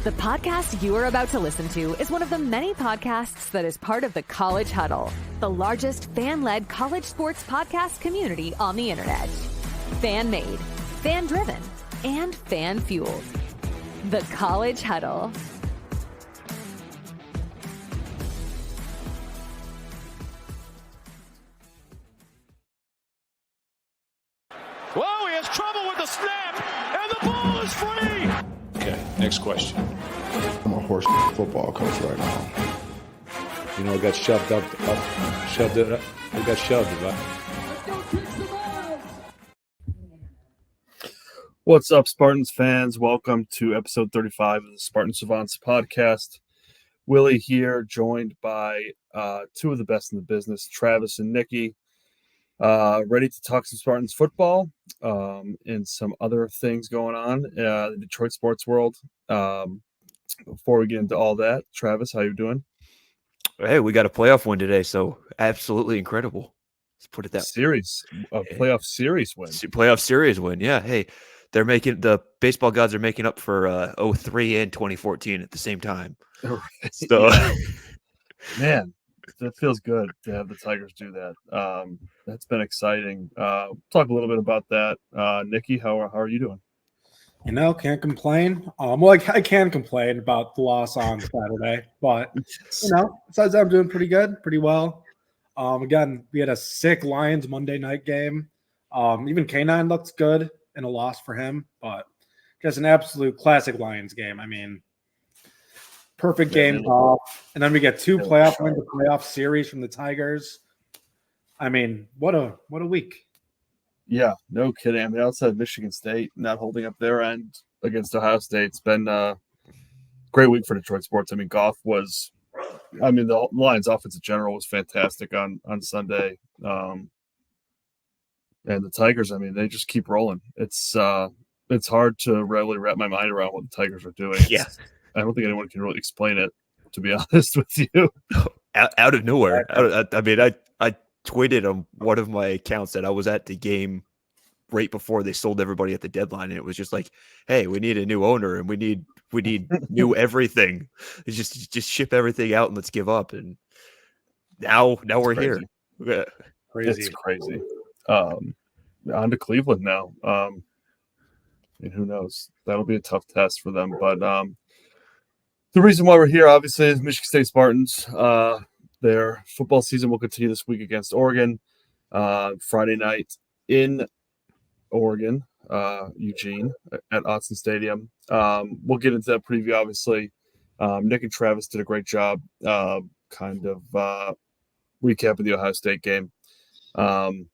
The podcast you are about to listen to is one of the many podcasts that is part of the College Huddle, the largest fan-led college sports podcast community on the internet. Fan-made, fan-driven, and fan-fueled. The College Huddle. Whoa, he has trouble with the snap, and the ball is free! Okay, next question. I'm a horse football coach right now. You know, it got shoved up, shoved it up. It got shoved, right? What's up, Spartans fans? Welcome to episode 35 of the Spartan Savants podcast. Willie here, joined by two of the best in the business, Travis and Nikki. Ready to talk some Spartans football and some other things going on in the Detroit sports world. Before we get into all that, Travis, how you doing? Hey, we got a playoff win today, so absolutely incredible. Let's put it that playoff series win. Playoff series win, yeah. Hey, the baseball gods are making up for 03 and 2014 at the same time. So, man, that feels good to have the Tigers do that. That's been exciting. Talk a little bit about that. Nikki, how are you doing? You know, can't complain. I can complain about the loss on Saturday, but besides that, I'm doing pretty good, pretty well. Again, we had a sick Lions Monday night game. Even K9 looks good in a loss for him, but just an absolute classic Lions game. I mean, perfect game off, and then we get two playoff wins, a playoff series from the Tigers. I mean, what a week. Yeah, no kidding. I mean, outside of Michigan State not holding up their end against Ohio State, it's been a great week for Detroit sports. I mean, the Lions offense in general was fantastic on Sunday. And the Tigers, I mean, they just keep rolling. It's hard to really wrap my mind around what the Tigers are doing. Yeah. I don't think anyone can really explain it, to be honest with you. Out of nowhere. I tweeted on one of my accounts that I was at the game right before they sold everybody at the deadline, and it was just like, hey, we need a new owner and we need new everything. It's just ship everything out and let's give up. And now we're here. Yeah. Crazy. It's crazy. On to Cleveland now. And who knows? That'll be a tough test for them. But the reason why we're here, obviously, is Michigan State Spartans. Their football season will continue this week against Oregon. Friday night in Oregon, Eugene, at Autzen Stadium. We'll get into that preview, obviously. Nick and Travis did a great job recapping the Ohio State game. You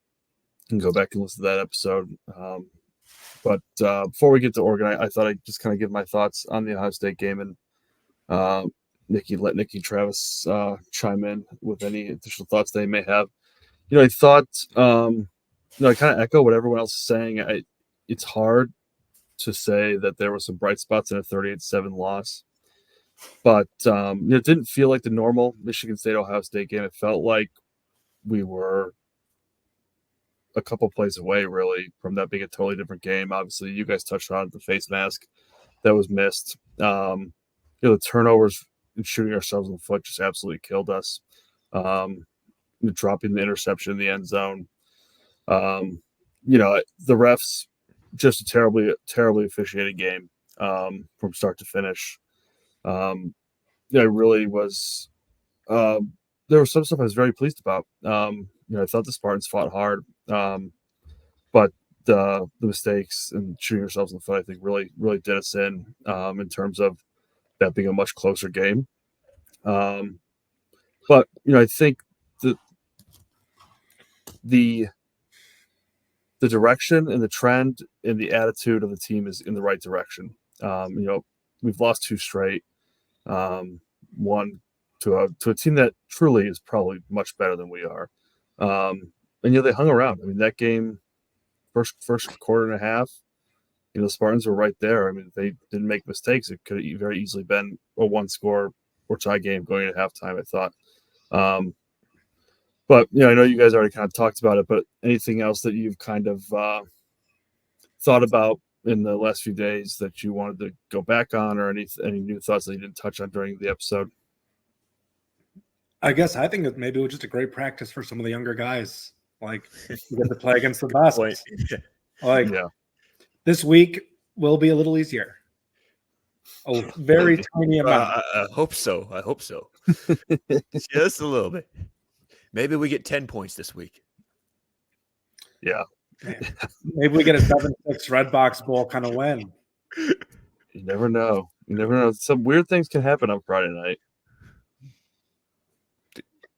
can go back and listen to that episode. But before we get to Oregon, I thought I'd just kind of give my thoughts on the Ohio State game, and Nikki and Travis chime in with any additional thoughts they may have. I thought, I kind of echo what everyone else is saying. It's hard to say that there were some bright spots in a 38-7 loss, but it didn't feel like the normal Michigan State-Ohio State game. It felt like we were a couple plays away, really, from that being a totally different game. Obviously, you guys touched on the face mask that was missed. The turnovers and shooting ourselves in the foot just absolutely killed us. Dropping the interception in the end zone. The refs, just a terribly officiated game from start to finish. It really was. There was some stuff I was very pleased about. I thought the Spartans fought hard, but the mistakes and shooting ourselves in the foot, I think, really did us in terms of that being a much closer game. But I think the direction and the trend and the attitude of the team is in the right direction. We've lost two straight, one to a team that truly is probably much better than we are. And they hung around. I mean, that game, first quarter and a half, the Spartans were right there. I mean, if they didn't make mistakes, it could have very easily been a one-score or tie game going into halftime, I thought. But, I know you guys already kind of talked about it, but anything else that you've kind of thought about in the last few days that you wanted to go back on, or any new thoughts that you didn't touch on during the episode? I guess I think it maybe was just a great practice for some of the younger guys. Like, you get to play against the best. Like, this week will be a little easier. A very tiny amount. I hope so. I hope so. Just a little bit. Maybe we get 10 points this week. Yeah. Maybe we get a 7-6 Red Box Bowl kind of win. You never know. You never know. Some weird things can happen on Friday night.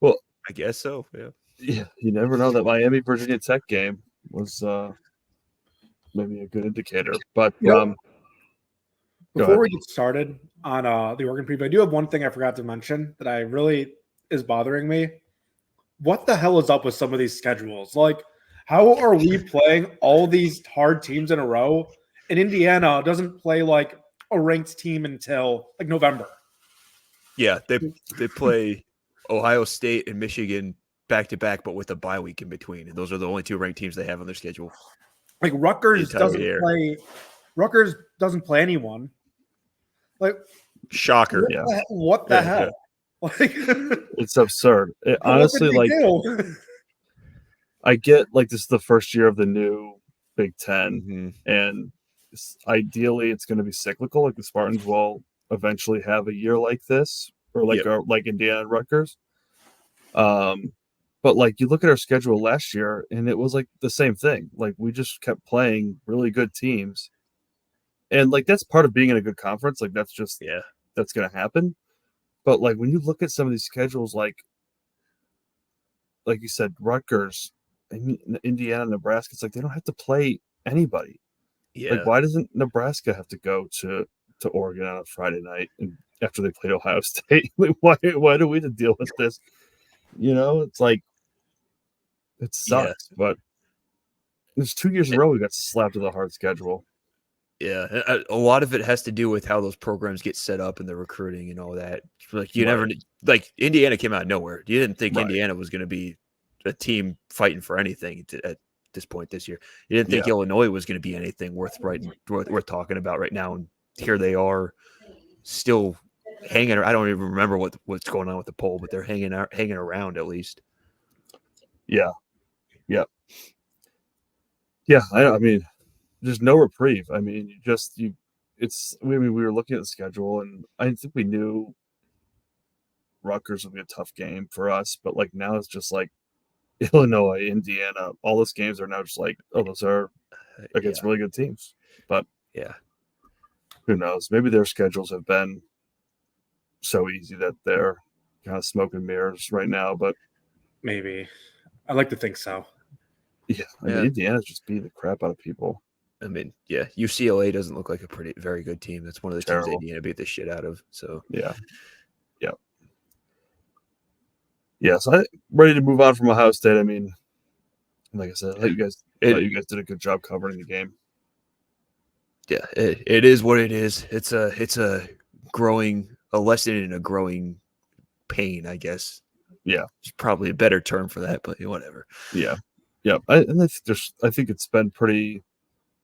Well, I guess so. Yeah. Yeah. You never know. That Miami Virginia Tech game was maybe a good indicator. But before we get started on the Oregon preview, I do have one thing I forgot to mention that I really is bothering me. What the hell is up with some of these schedules? Like, how are we playing all these hard teams in a row? And Indiana doesn't play like a ranked team until like November. Yeah, they play Ohio State and Michigan back to back, but with a bye week in between. And those are the only 2 ranked teams they have on their schedule. Like Rutgers doesn't play anyone. Like, shocker. What the hell? Yeah. Like, it's absurd. Honestly, like I get like this is the first year of the new Big Ten, and ideally it's going to be cyclical. Like the Spartans will eventually have a year like this, or like Indiana and Rutgers. But like you look at our schedule last year, and it was like the same thing. Like we just kept playing really good teams, and like that's part of being in a good conference. Like that's just that's going to happen. But like when you look at some of these schedules, like you said, Rutgers, Indiana, Nebraska, it's like they don't have to play anybody. Yeah. Like, why doesn't Nebraska have to go to Oregon on a Friday night and after they played Ohio State? Like, why do we have to deal with this? You know, it's like it sucks. But there's 2 years in a row we got slapped with a hard schedule. Yeah, a lot of it has to do with how those programs get set up and the recruiting and all that. Like you never, like Indiana came out of nowhere. You didn't think Indiana was going to be a team fighting for anything at this point this year. You didn't think Illinois was going to be anything worth talking about right now, and here they are, still hanging. I don't even remember what's going on with the poll, but they're hanging around at least. Yeah. I mean, there's no reprieve. I mean, we were looking at the schedule, and I think we knew Rutgers would be a tough game for us, but like now it's just like Illinois, Indiana, all those games are now just like, oh, those are against really good teams. But who knows? Maybe their schedules have been so easy that they're kind of smoke and mirrors right now. But maybe I like to think so. Yeah, I mean, Indiana's just beating the crap out of people. I mean, UCLA doesn't look like a very good team. That's one of the teams that Indiana beat the shit out of. So so I'm ready to move on from Ohio State. I mean, like I said, you guys did a good job covering the game. Yeah, it is what it is. It's a lesson in a growing pain, I guess. Yeah, it's probably a better term for that, but whatever. Yeah. I think it's been pretty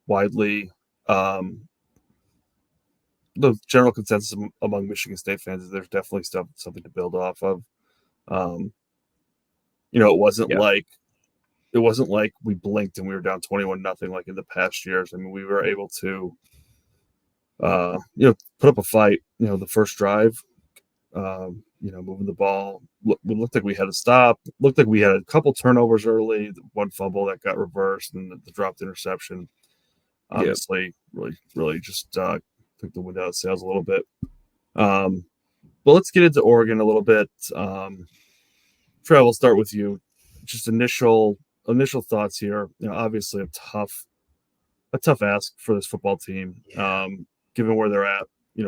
widely the general consensus among Michigan State fans is there's definitely something to build off of. It wasn't like we blinked and we were down 21-0 like in the past years. I mean, we were able to put up a fight, the first drive, moving the ball. It looked like we had to stop. It looked like we had a couple turnovers early, one fumble that got reversed, and the dropped interception. Obviously, really just took the wind out of sails a little bit. But let's get into Oregon a little bit. Trev, we'll start with you. Just initial thoughts here. Obviously a tough ask for this football team, given where they're at.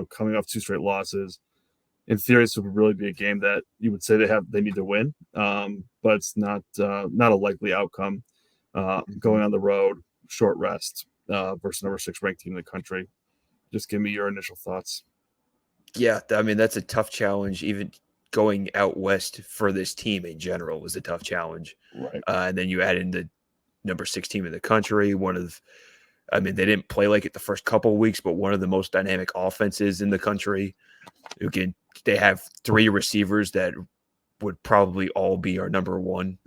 Coming off 2 straight losses. In theory, this would really be a game that you would say they need to win, but it's not a likely outcome. Going on the road, short rest versus number 6 ranked team in the country. Just give me your initial thoughts. Yeah, I mean that's a tough challenge. Even going out west for this team in general was a tough challenge. Right. And then you add in the number 6 team in the country, one of I mean, they didn't play like it the first couple of weeks, but one of the most dynamic offenses in the country. Again, they have 3 receivers that would probably all be our number 1,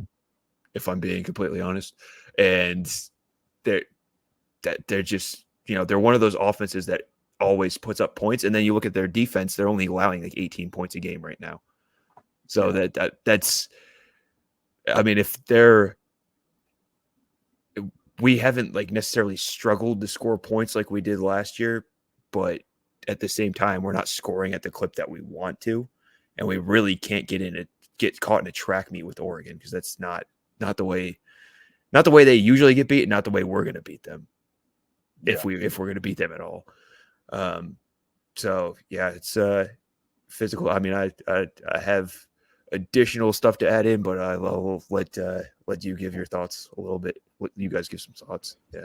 if I'm being completely honest. And they're just, they're one of those offenses that always puts up points. And then you look at their defense, they're only allowing like 18 points a game right now. So that's, I mean, we haven't like necessarily struggled to score points like we did last year, but at the same time, we're not scoring at the clip that we want to. And we really can't get caught in a track meet with Oregon, because that's not the way they usually get beat, and not the way we're going to beat them. If we're going to beat them at all. So yeah, it's physical. I mean, I have additional stuff to add in, but I will let you give your thoughts a little bit. Let you guys give some thoughts. Yeah.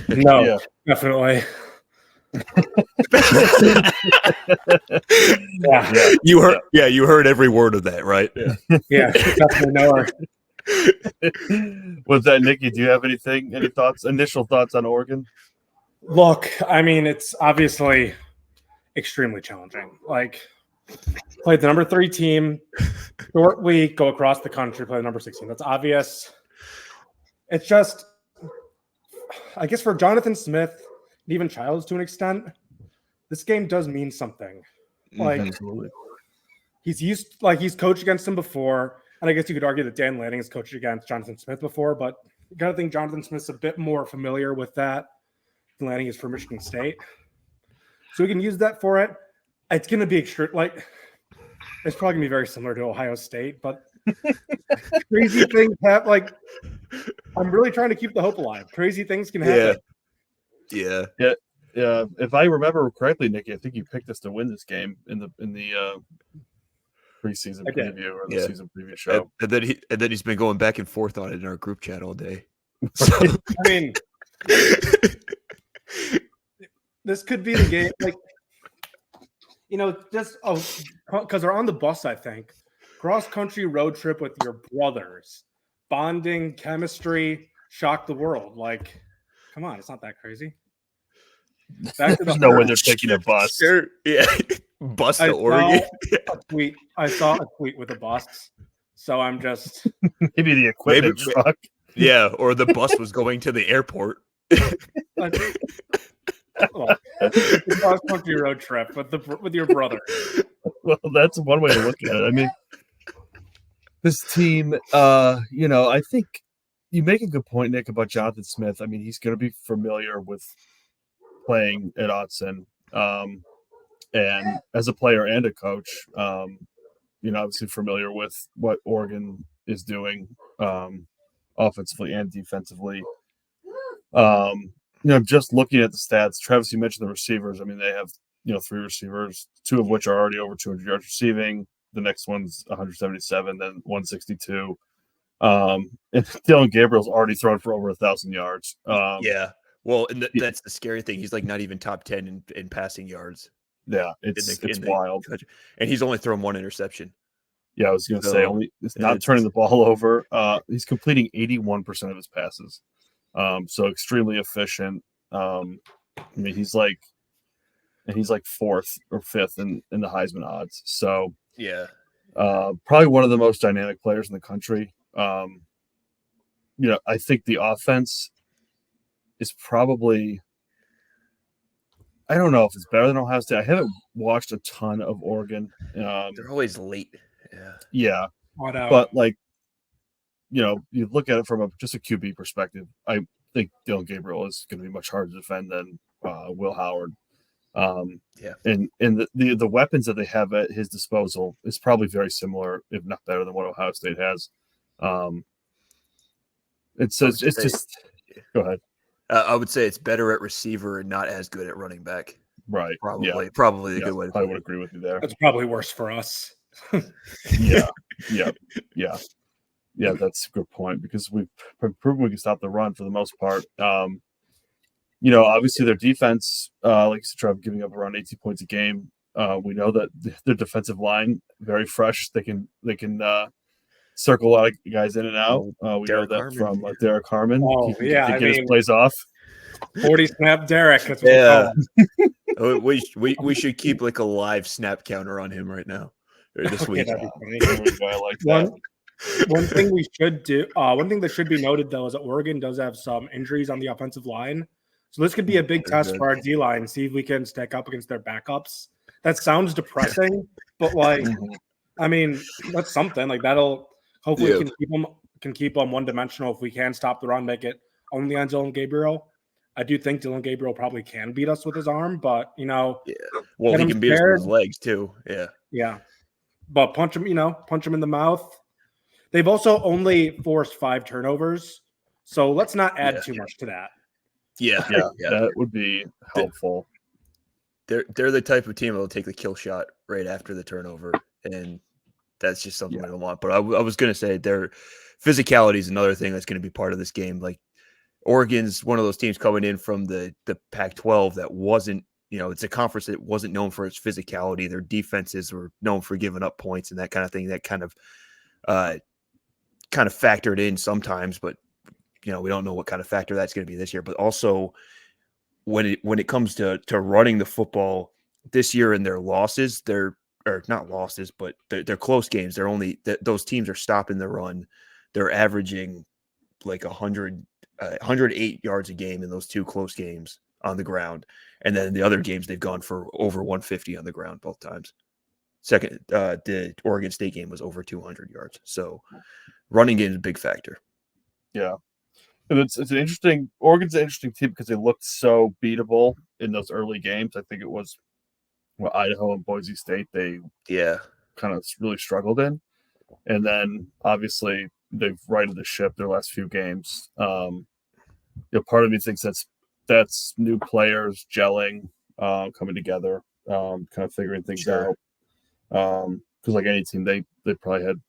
No, definitely. You heard every word of that, right? Yeah, definitely know her. Was that Nikki? Do you have any thoughts, initial thoughts on Oregon? Look, I mean, it's obviously extremely challenging. Like, played the number 3 team, short week, go across the country, play the number 16. That's obvious. It's just, I guess for Jonathan Smith, and even Childs to an extent, this game does mean something. Like, he's coached against him before, and I guess you could argue that Dan Lanning has coached against Jonathan Smith before, but you gotta think Jonathan Smith's a bit more familiar with that than Lanning is for Michigan State. So we can use that for it. It's going to be extreme. Like, it's probably going to be very similar to Ohio State, but crazy things happen. Like, I'm really trying to keep the hope alive. Crazy things can happen. Yeah. If I remember correctly, Nikki, I think you picked us to win this game in the preseason preview or the season preview show. And then he's been going back and forth on it in our group chat all day. So, I mean, this could be the game. Like, just because they're on the bus, I think. Cross-country road trip with your brothers. Bonding, chemistry, shock the world. Like, come on, it's not that crazy. Back to the no way they're taking a bus. Sure. Yeah. Bus to Oregon. I saw a tweet with a bus. So I'm just maybe the equipment truck. Yeah, or the bus was going to the airport. Cross-country road trip with your brother. Well, that's one way to look at it. I mean, this team, I think you make a good point, Nick, about Jonathan Smith. I mean, he's going to be familiar with playing at Autzen, and as a player and a coach, obviously familiar with what Oregon is doing offensively and defensively. Just looking at the stats, Travis, you mentioned the receivers. I mean, they have, 3 receivers, 2 of which are already over 200 yards receiving. The next one's 177, then 162. And Dylan Gabriel's already thrown for over 1,000 yards. Yeah. Well, and that's the scary thing. He's like not even top 10 in passing yards. Yeah, it's wild. And he's only thrown 1 interception. Yeah, I was going to say, it's not turning the ball over. He's completing 81% of his passes. So extremely efficient. I mean, he's like 4th or 5th in the Heisman odds. So yeah, probably one of the most dynamic players in the country. I think the offense is probably, I don't know if it's better than Ohio State. I haven't watched a ton of Oregon. They're always late. Yeah. But you look at it from just a QB perspective. I think Dylan Gabriel is going to be much harder to defend than Will Howard. And the weapons that they have at his disposal is probably very similar, if not better, than what Ohio State has. It's just go ahead. I would say it's better at receiver and not as good at running back. Right. Probably a good way. I would agree with you there. That's probably worse for us. Yeah. That's a good point, because we've proven we can stop the run for the most part. Obviously their defense, like you said, Trev, giving up around 18 points a game. We know that their defensive line, very fresh. They can circle a lot of guys in and out. We know that from Derek Harmon. Oh, he can get his plays off. 40 snap Derek. That's what we'll call him. We should keep like a live snap counter on him right now or this Okay, week. that'd be funny. There we go. I like that. One thing we should do, one thing that should be noted though, is that Oregon does have some injuries on the offensive line. So this could be a big test for our D line. See if we can stack up against their backups. That sounds depressing, but like, I mean, that's something. Like that'll hopefully can keep them one dimensional if we can stop the run, make it only on Dylan Gabriel. I do think Dylan Gabriel probably can beat us with his arm, but well, he can beat us with his legs too. Yeah. But punch him in the mouth. They've also only forced 5 turnovers, so let's not add too much to that. Yeah, that would be helpful. They're the type of team that will take the kill shot right after the turnover, and that's just something I don't want. But I was going to say their physicality is another thing that's going to be part of this game. Like Oregon's one of those teams coming in from the Pac-12 that wasn't, it's a conference that wasn't known for its physicality. Their defenses were known for giving up points and that kind of thing. That kind of factored in sometimes, but we don't know what kind of factor that's going to be this year. But also when it comes to running the football this year in their losses, they're not losses, but they're close games. Those teams are stopping the run. They're averaging like 108 yards a game in those 2 close games on the ground. And then the other games they've gone for over 150 on the ground both times. Second, the Oregon State game was over 200 yards. So running game is a big factor. Yeah. It's an interesting – Oregon's an interesting team because they looked so beatable in those early games. I think it was Idaho and Boise State they kind of really struggled in. And then, obviously, they've righted the ship their last few games. Part of me thinks that's new players gelling, coming together, kind of figuring things out. Because like any team, they probably had,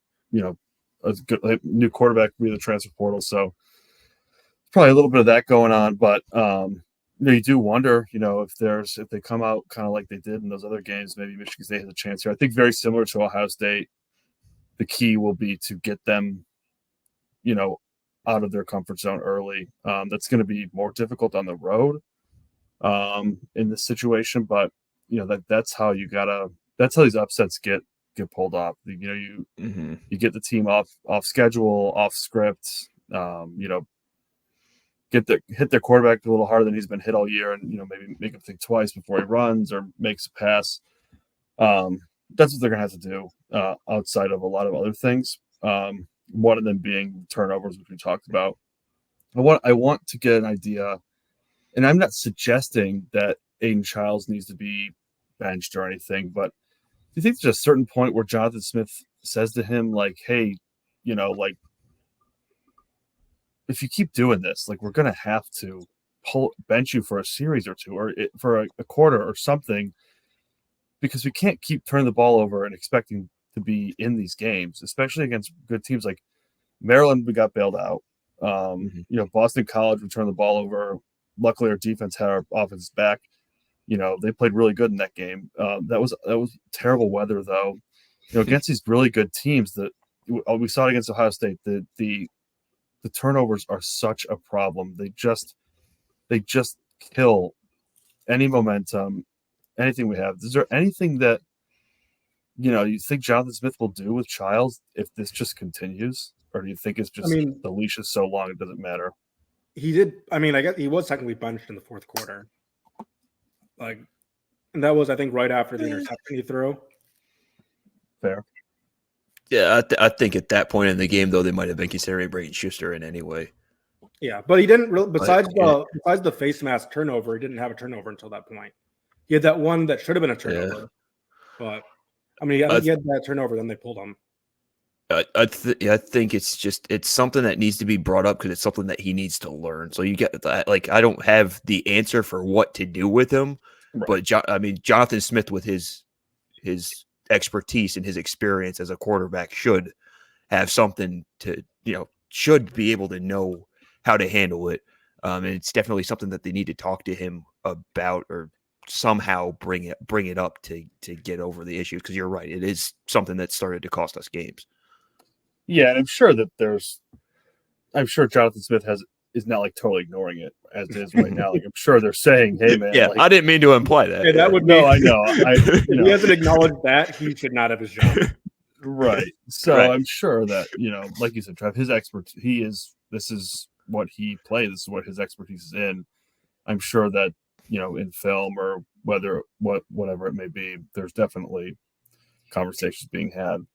a good new quarterback via the transfer portal. So probably a little bit of that going on. But you do wonder, if they come out kind of like they did in those other games, maybe Michigan State has a chance here. I think very similar to Ohio State, the key will be to get them, out of their comfort zone early. That's going to be more difficult on the road in this situation, but that's how these upsets get pulled off. You get the team off schedule, off script, hit their quarterback a little harder than he's been hit all year, and maybe make him think twice before he runs or makes a pass. That's what they're gonna have to do outside of a lot of other things. One of them being turnovers, which we talked about. I want to get an idea, and I'm not suggesting that Aiden Childs needs to be benched or anything, but do you think there's a certain point where Jonathan Smith says to him, like, hey, if you keep doing this, like, we're going to have to bench you for a series or two, or for a quarter or something, because we can't keep turning the ball over and expecting to be in these games, especially against good teams like Maryland. We got bailed out. Boston College, we turned the ball over. Luckily, our defense had our offense back. They played really good in that game. That was terrible weather, though. Against these really good teams that we saw it against Ohio State. The turnovers are such a problem. They just kill any momentum, anything we have. Is there anything that you think Jonathan Smith will do with Childs if this just continues, or do you think it's just the leash is so long it doesn't matter? He did. I guess he was technically benched in the fourth quarter. And that was, I think, right after the interception he threw. Fair. Yeah, I think at that point in the game, though, they might have been considering bringing Schuster in anyway. Yeah, but he didn't really. Besides the face mask turnover, he didn't have a turnover until that point. He had that one that should have been a turnover, but he had that turnover. Then they pulled him. I think it's something that needs to be brought up because it's something that he needs to learn. So you get like, I don't have the answer for what to do with him, right. But Jonathan Smith with his expertise and his experience as a quarterback should have something to, should be able to know how to handle it. And it's definitely something that they need to talk to him about, or somehow bring it up to get over the issue. Because you're right, it is something that started to cost us games. Yeah, and I'm sure Jonathan Smith is not like totally ignoring it as it is right now. Like I'm sure they're saying, "Hey, man." Yeah, like, I didn't mean to imply that. Hey, that would no, be, I know. if he hasn't acknowledged that, he should not have his job. Right. So Right. I'm sure that, like you said, Trev, his this is what he plays. This is what his expertise is in. I'm sure that, in film or whatever it may be, there's definitely conversations being had.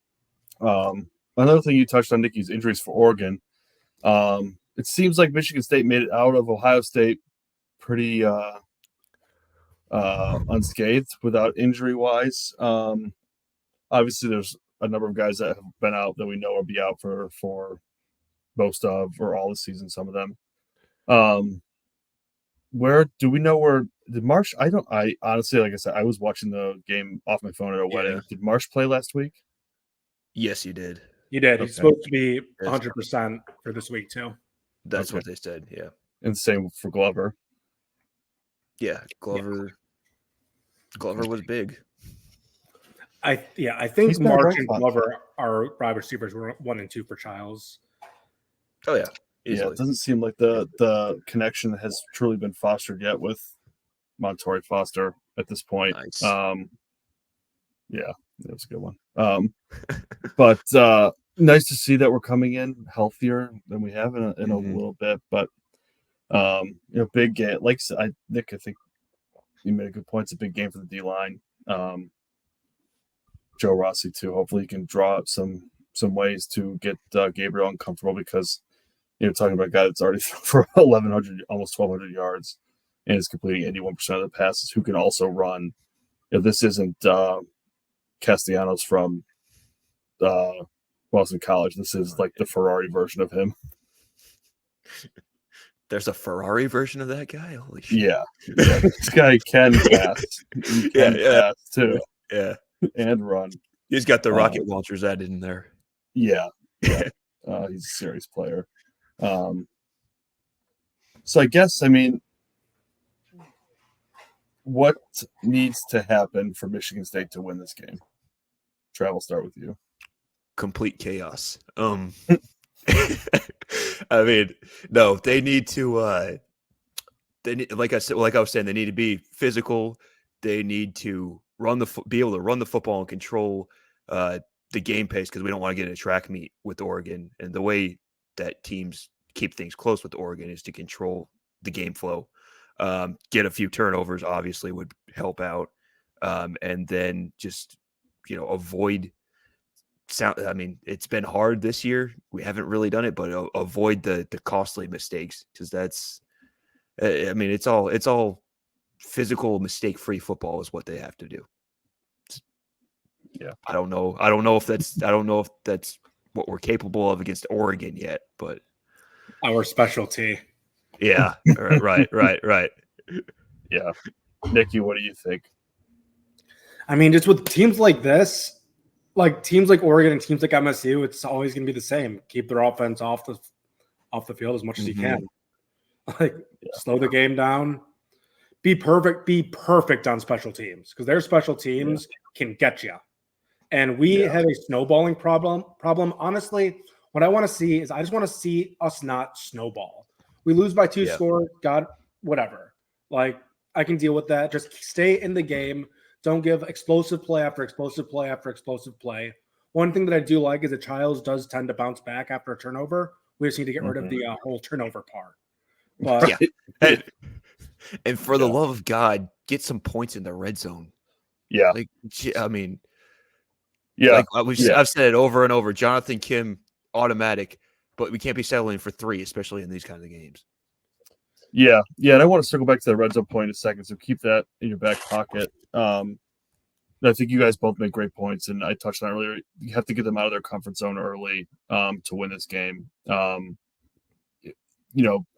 Another thing you touched on, Nikki's injuries for Oregon. It seems like Michigan State made it out of Ohio State pretty unscathed without injury wise. Obviously, there's a number of guys that have been out that we know will be out for most of or all the season. Some of them. Where do we know where did Marsh? I honestly, like I said, I was watching the game off my phone at a wedding. Did Marsh play last week? Yes, you did. He did. Okay. He's supposed to be 100% for this week too. That's what they said. Yeah. And same for Glover. Yeah. Glover was big. I think He's been a March bright and spot. Glover are wide receivers. Were 1 and 2 for Childs. Oh yeah. Yeah, Easily. it doesn't seem like the connection has truly been fostered yet with Montori Foster at this point. Nice. Yeah, that was a good one. But nice to see that we're coming in healthier than we have in a little bit. But big game. Like Nick, I think you made a good point. It's a big game for the D line. Joe Rossi too. Hopefully, he can draw up some ways to get Gabriel uncomfortable because you're talking about a guy that's already thrown for 1,100, almost 1,200 yards, and is completing 81% of the passes. Who can also run? This isn't Castellanos from Boston College. This is like the Ferrari version of him. There's a Ferrari version of that guy. Holy shit! Yeah. This guy can pass. He can pass too. Yeah, and run. He's got the rocket launchers added in there. Yeah. He's a serious player. So I guess, what needs to happen for Michigan State to win this game? Trav, we'll start with you. Complete chaos. No, they need to. They need, like I was saying, they need to be physical. They need to be able to run the football and control the game pace because we don't want to get in a track meet with Oregon. And the way that teams keep things close with Oregon is to control the game flow. Get a few turnovers obviously would help out. And then just, avoid sound. It's been hard this year. We haven't really done it, but avoid the costly mistakes because that's, it's all physical mistake-free football is what they have to do. Yeah. I don't know if that's what we're capable of against Oregon yet, but Our specialty. yeah, right. Yeah. Nikki, what do you think? Just with teams like this, like teams like Oregon and teams like MSU, it's always going to be the same. Keep their offense off the field as much as you can. Slow the game down. Be perfect on special teams because their special teams can get you. And we have a snowballing problem. Honestly, what I want to see is I just want to see us not snowball. We lose by 2 scores, God, whatever. I can deal with that. Just stay in the game. Don't give explosive play after explosive play after explosive play. One thing that I do like is that Childs does tend to bounce back after a turnover. We just need to get rid of the whole turnover part. But and for the love of God, get some points in the red zone. Yeah. I've said it over and over. Jonathan Kim, automatic, but we can't be settling for 3, especially in these kinds of games. Yeah. And I want to circle back to the red zone point in a second, so keep that in your back pocket. I think you guys both made great points, and I touched on it earlier. You have to get them out of their comfort zone early to win this game.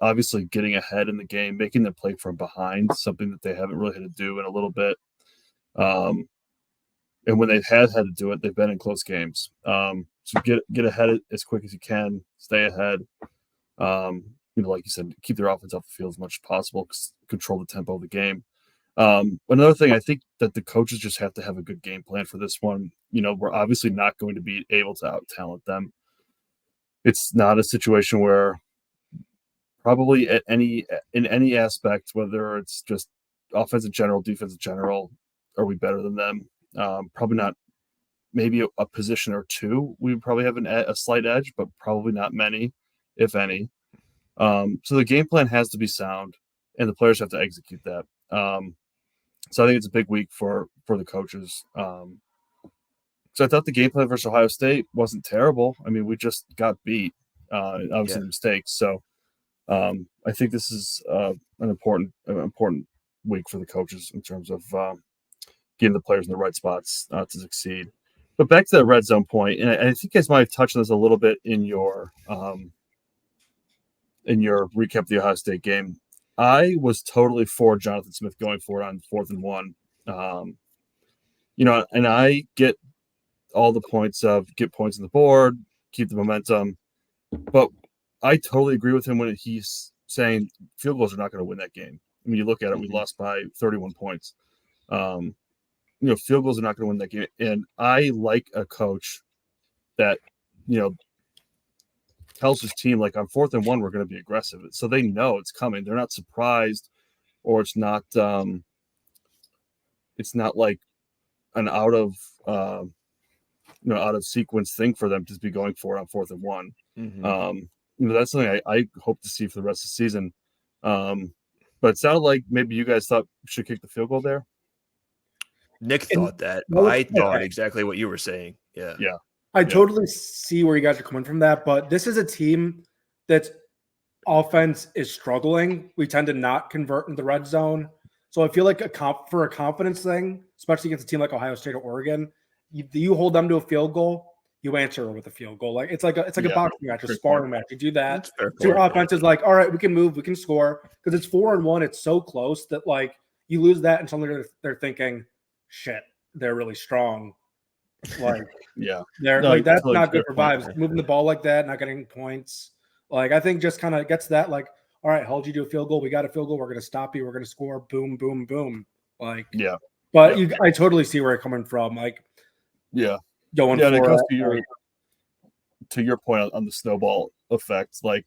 Obviously getting ahead in the game, making them play from behind, something that they haven't really had to do in a little bit. And when they've had to do it, they've been in close games. So get ahead as quick as you can, stay ahead. Like you said, keep their offense off the field as much as possible, control the tempo of the game. Another thing, I think that the coaches just have to have a good game plan for this one. We're obviously not going to be able to out-talent them. It's not a situation where probably in any aspect, whether it's just offense in general, defense in general, are we better than them? Probably not. Maybe a position or two, we would probably have a slight edge, but probably not many, if any. So the game plan has to be sound, and the players have to execute that. So I think it's a big week for the coaches. So I thought the game plan versus Ohio State wasn't terrible. I mean, we just got beat, obviously the mistakes. So I think this is an important week for the coaches in terms of getting the players in the right spots to succeed. But back to that red zone point, and I think you guys might have touched on this a little bit in your recap of the Ohio State game. I was totally for Jonathan Smith going for it on 4th and 1. And I get all the points of get points on the board, keep the momentum. But I totally agree with him when he's saying field goals are not going to win that game. I mean, you look at it, we lost by 31 points. Field goals are not going to win that game. And I like a coach that, tells his team, like, on 4th and 1, we're going to be aggressive. So they know it's coming. They're not surprised, or it's not like an out of sequence thing for them to be going for it on 4th and 1. That's something I hope to see for the rest of the season. But it sounded like maybe you guys thought we should kick the field goal there. Nick thought that. I thought exactly what you were saying. Yeah. I totally see where you guys are coming from that, but this is a team that's offense is struggling. We tend to not convert in the red zone. So I feel like for a confidence thing, especially against a team like Ohio State or Oregon, you hold them to a field goal, you answer with a field goal. Like it's like a boxing match, a sparring match. You do that. So your offense is like, all right, we can move, we can score. Because it's 4-1, it's so close that like you lose that and suddenly they're thinking, shit, they're really strong. Like, that's totally not good for vibes. Moving the ball like that, not getting points. Like, I think just kind of gets that, like, all right, held you to a field goal. We got a field goal. We're going to stop you. We're going to score. Boom, boom, boom. Like, But I totally see where you're coming from. Like, going for it goes to your point on the snowball effect. Like,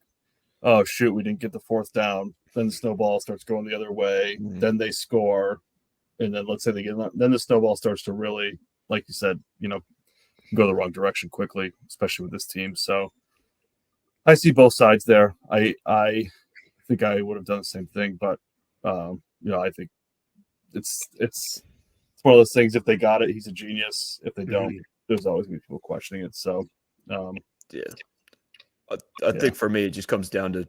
oh, shoot, we didn't get the 4th down. Then the snowball starts going the other way. Then they score. And then let's say they get – then the snowball starts to really – like you said, go the wrong direction quickly, especially with this team. So I see both sides there. I think I would have done the same thing, but I think it's one of those things. If they got it, he's a genius. If they don't, there's always going to be people questioning it. So I think for me, it just comes down to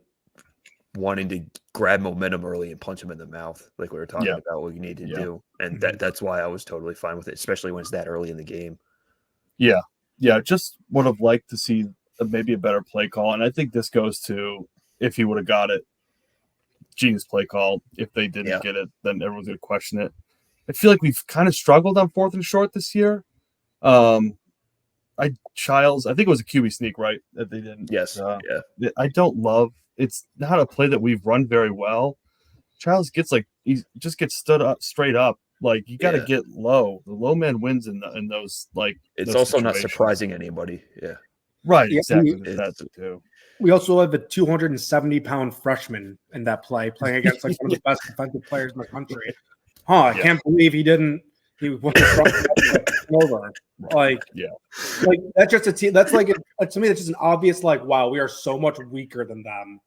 wanting to grab momentum early and punch him in the mouth, like we were talking about what you need to do. And that's why I was totally fine with it, especially when it's that early in the game. Just would have liked to see maybe a better play call. And I think this goes to, if he would have got it, genius play call. If they didn't get it, then everyone's going to question it. I feel like we've kind of struggled on 4th and short this year. Childs, I think it was a QB sneak, right? That they didn't. Yes. I don't love. It's not a play that we've run very well. Childs gets he just gets stood up straight up. Like, you got to get low. The low man wins in those It's those also situations. not surprising anybody. Yeah. Right. Exactly. That's it too. We also have a 270-pound freshman in that play, playing against like one of the best defensive players in the country. I can't believe he didn't. He went over. Like that's just a team. That's like to me, that's just an obvious like, wow, we are so much weaker than them.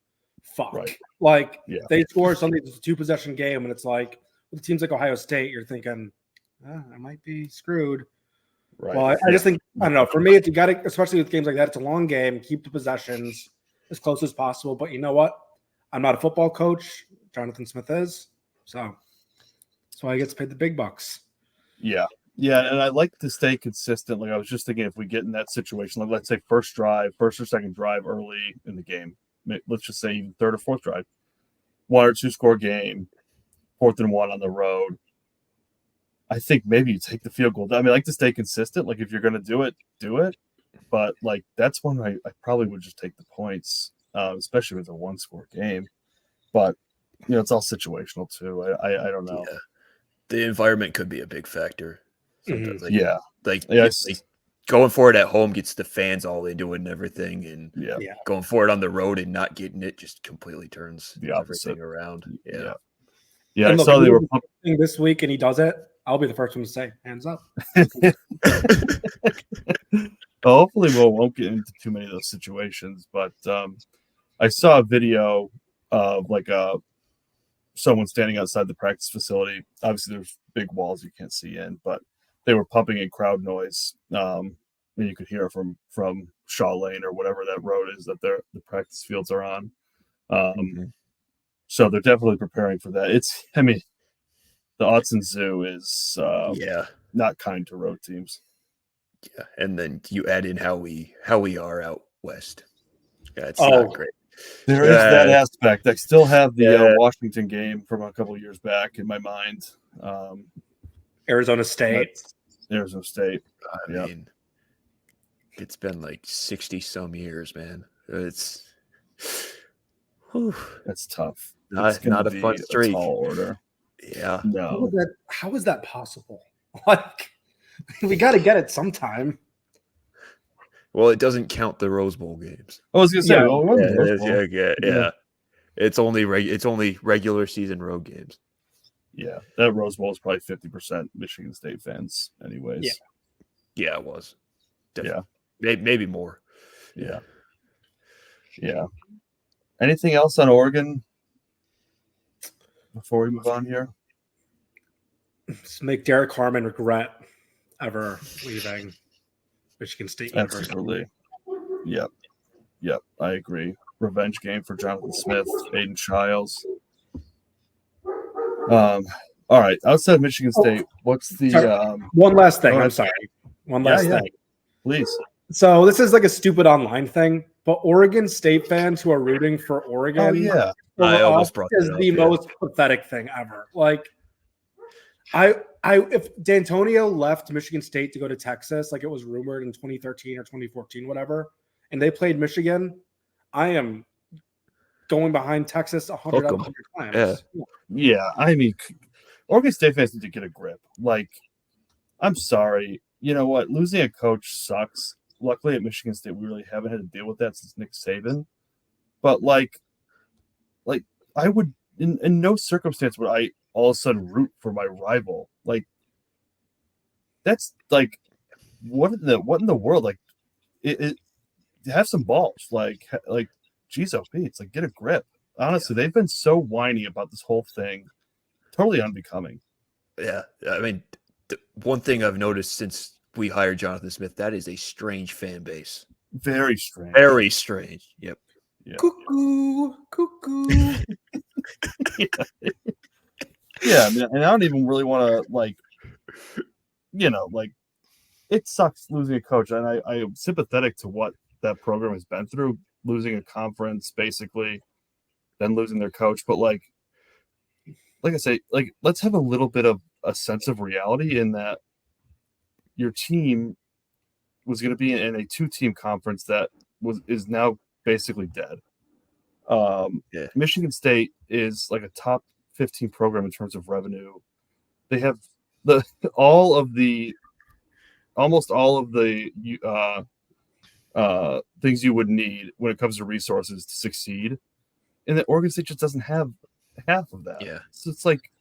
Fuck. Right. Like they score something. It's a 2-possession game, and it's like with teams like Ohio State, you're thinking, I might be screwed. Right. Well, I just think I don't know. For me, you got to, especially with games like that, it's a long game. Keep the possessions as close as possible. But you know what? I'm not a football coach. Jonathan Smith is, so that's why he gets paid the big bucks. Yeah, and I like to stay consistent. Like, I was just thinking, if we get in that situation, like let's say first or second drive early in the game, let's just say even 3rd or 4th drive, 1 or 2 score game, 4th and 1 on the road. I think maybe you take the field goal. I mean, I like to stay consistent. Like, if you're going to do it, do it. But like, that's one I probably would just take the points, especially with a 1-score game. But it's all situational too. I don't know. Yeah. The environment could be a big factor. Sometimes. going for it at home gets the fans all into it and everything, and Yeah. going for it on the road and not getting it just completely turns The opposite. everything around. Yeah. And I look, saw if they he were does something this week and he does it, I'll be the first one to say, hands up. hopefully we won't get into too many of those situations, but I saw a video of like someone standing outside the practice facility. Obviously there's big walls you can't see in, but they were pumping in crowd noise. And you could hear it from Shaw Lane or whatever that road is that the practice fields are on. So they're definitely preparing for that. The Autzen Zoo is not kind to road teams. Yeah, and then you add in how we are out west. Yeah, it's not great. There is that aspect. I still have the Washington game from a couple of years back in my mind. Arizona State. Arizona State. I mean, it's been like 60 some years, man. It's that's tough. Not a fun streak. Tall order. Yeah. No. How is that possible? Like, we got to get it sometime. Well, it doesn't count the Rose Bowl games. I was gonna say, yeah. It's only regular season road games. Yeah, that Rose Bowl is probably 50% Michigan State fans, anyways. Yeah, it was. Definitely. Yeah, maybe more. Yeah. Anything else on Oregon before we move on here? Just make Derek Harmon regret ever leaving Michigan State University. Absolutely. Yep. I agree. Revenge game for Jonathan Smith, Aiden Childs. All right. Outside of Michigan State, what's the one last thing? I'm sorry. One last thing. Please. So this is like a stupid online thing, but Oregon State fans who are rooting for Oregon, I almost brought that is up, the most pathetic thing ever. Like, if D'Antonio left Michigan State to go to Texas, like it was rumored in 2013 or 2014, whatever, and they played Michigan, I am going behind Texas 100 times. Yeah. I mean, Oregon State fans need to get a grip. Like, I'm sorry. You know what? Losing a coach sucks. Luckily at Michigan State, we really haven't had to deal with that since Nick Saban. But like I would, in no circumstance would I all of a sudden root for my rival. Like, that's like, what in the world? Like, it have some balls. Like, geez, it's like, get a grip. Honestly, they've been so whiny about this whole thing. Totally unbecoming. Yeah. I mean, one thing I've noticed since we hired Jonathan Smith, that is a strange fan base. Very strange. Very strange. Yep. Yeah. Cuckoo. Yeah, I mean, and I don't even really want to it sucks losing a coach, and I am sympathetic to what that program has been through, losing a conference basically, then losing their coach. But like I say, like, let's have a little bit of a sense of reality in that your team was going to be in a 2-team conference that is now basically dead. Michigan State is like a top 15 program in terms of revenue. They have almost all of the things you would need when it comes to resources to succeed, and that Oregon State just doesn't have half of that. Yeah, so it's like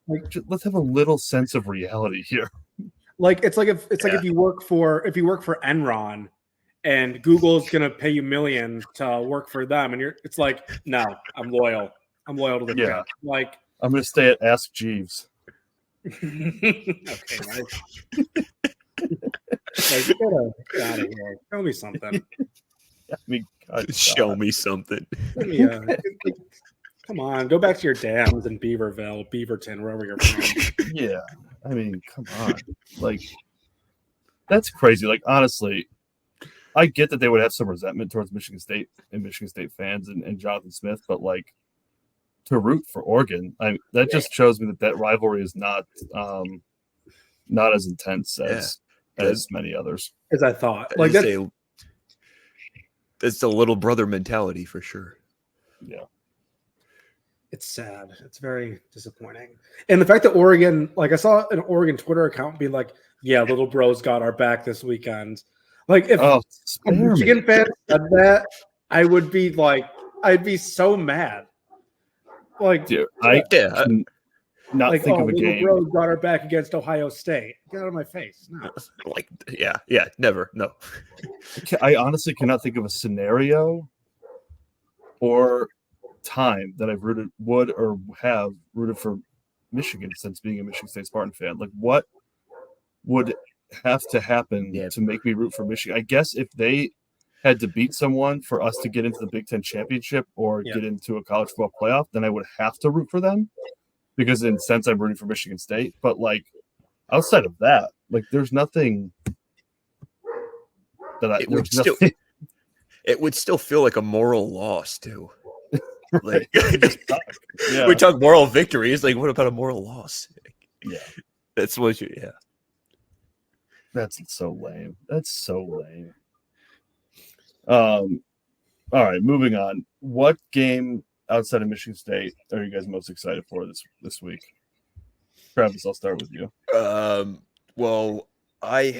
let's have a little sense of reality here. Like it's like if you work for Enron and Google's gonna pay you millions to work for them, and it's like, no, I'm loyal to the job. Like, I'm gonna stay at Ask Jeeves. Okay, nice. Like, get out of here. Show me something. I mean, show me something. Yeah. Come on, go back to your dams in Beaverville, Beaverton, wherever you're from. Yeah. I mean, come on. Like, that's crazy. Like, honestly, I get that they would have some resentment towards Michigan State and Michigan State fans and Jonathan Smith, but like, to root for Oregon, that just shows me that rivalry is not as intense as many others. As I thought. Like, it's a little brother mentality for sure. Yeah. It's sad. It's very disappointing. And the fact that Oregon, like, I saw an Oregon Twitter account be like, yeah, little bros got our back this weekend. Like if a spare me. Michigan fan said that, I'd be so mad. Like, Dude, I can not like, think oh, of a little game. bro got our back against Ohio State. Get out of my face. No. Like, yeah, never, no. I honestly cannot think of a scenario or time that I've would or have rooted for Michigan since being a Michigan State Spartan fan. Like, what would have to happen to make me root for Michigan? I guess if they had to beat someone for us to get into the Big Ten championship or get into a college football playoff, then I would have to root for them because in a sense I'm rooting for Michigan State. But like outside of that, like there's nothing that it would still feel like a moral loss too. Like yeah. We talk moral victories. Like, what about a moral loss? Yeah, that's what you. Yeah, that's so lame. That's so lame. All right, moving on. What game outside of Michigan State are you guys most excited for this week? Travis, I'll start with you. Well, I'll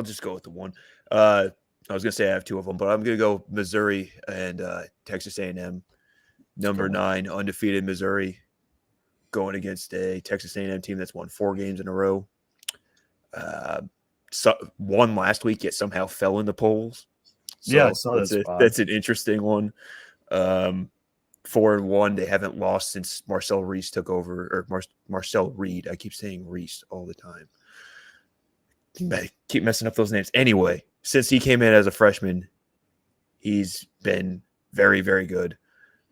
just go with the one. I was gonna say I have two of them, but I'm gonna go Missouri and Texas A&M. Number 9, undefeated Missouri, going against a Texas A&M team that's won 4 games in a row. Won last week, yet somehow fell in the polls. So yeah, I saw that's an interesting one. 4-1. They haven't lost since Marcel Reese took over, or Marcel Reed. I keep saying Reese all the time. I keep messing up those names. Anyway, since he came in as a freshman, he's been very, very good.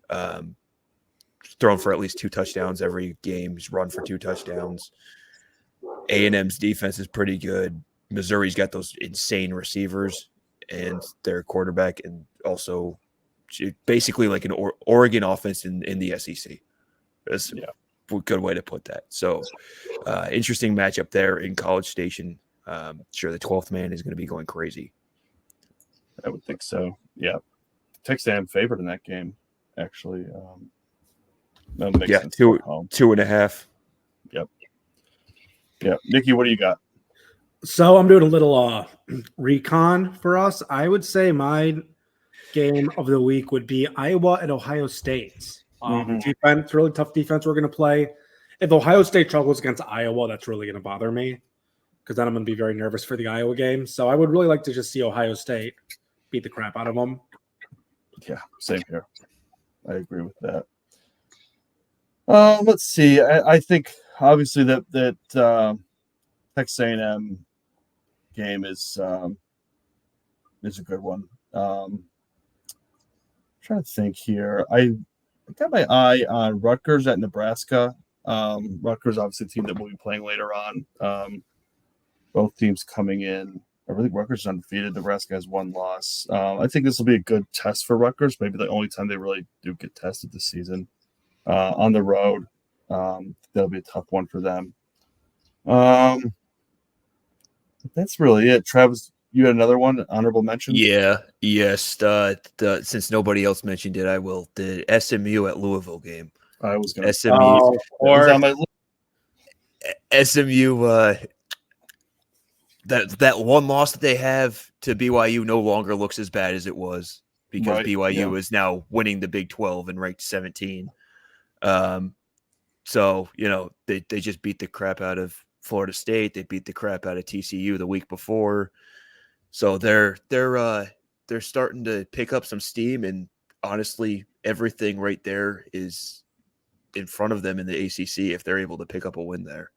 Thrown for at least 2 touchdowns every game. He's run for 2 touchdowns. A&M's defense is pretty good. Missouri's got those insane receivers and their quarterback, and also basically like an Oregon offense in the SEC. That's a good way to put that. So interesting matchup there in College Station. Sure, the 12th man is going to be going crazy. I would think so. Yeah. Texas A&M favored in that game, actually. That makes sense. 2.5. Yep. Yeah. Nikki, what do you got? So I'm doing a little recon for us. I would say my game of the week would be Iowa at Ohio State. Defense, really tough defense we're going to play. If Ohio State struggles against Iowa, that's really going to bother me because then I'm going to be very nervous for the Iowa game. So I would really like to just see Ohio State beat the crap out of them. Yeah, same here. I agree with that. Let's see. I think obviously that Texas A&M game is a good one. I'm trying to think here. I got my eye on Rutgers at Nebraska. Rutgers, obviously, a team that we'll be playing later on. Both teams coming in. I think Rutgers is undefeated. Nebraska has 1 loss. I think this will be a good test for Rutgers. Maybe the only time they really do get tested this season. On the road, that'll be a tough one for them. That's really it. Travis, you had another one, honorable mention? Yeah, yes. Since nobody else mentioned it, I will. The SMU at Louisville game. I was going to SMU. Was on my list. SMU. That one loss that they have to BYU no longer looks as bad as it was because BYU is now winning the Big 12 and ranked 17. So they just beat the crap out of Florida State. They beat the crap out of TCU the week before. So they're starting to pick up some steam, and honestly, everything right there is in front of them in the ACC if they're able to pick up a win there.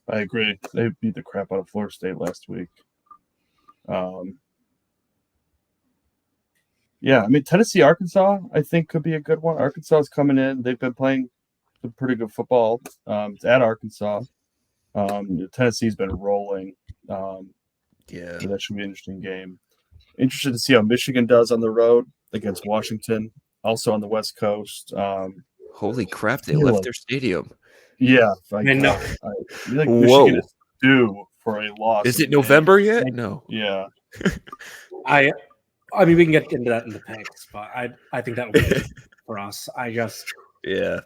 I agree. They beat the crap out of Florida State last week. Yeah, I mean, Tennessee, Arkansas, I think could be a good one. Arkansas is coming in. They've been playing some pretty good football. It's at Arkansas. Tennessee's been rolling. So that should be an interesting game. Interested to see how Michigan does on the road against Washington, also on the West Coast. Holy crap, they left their stadium. Yeah. I know. I feel like Michigan is due for a loss. Is it November yet? No. Yeah. I mean, we can get into that in the picks, but I think that will be good for us. Yeah.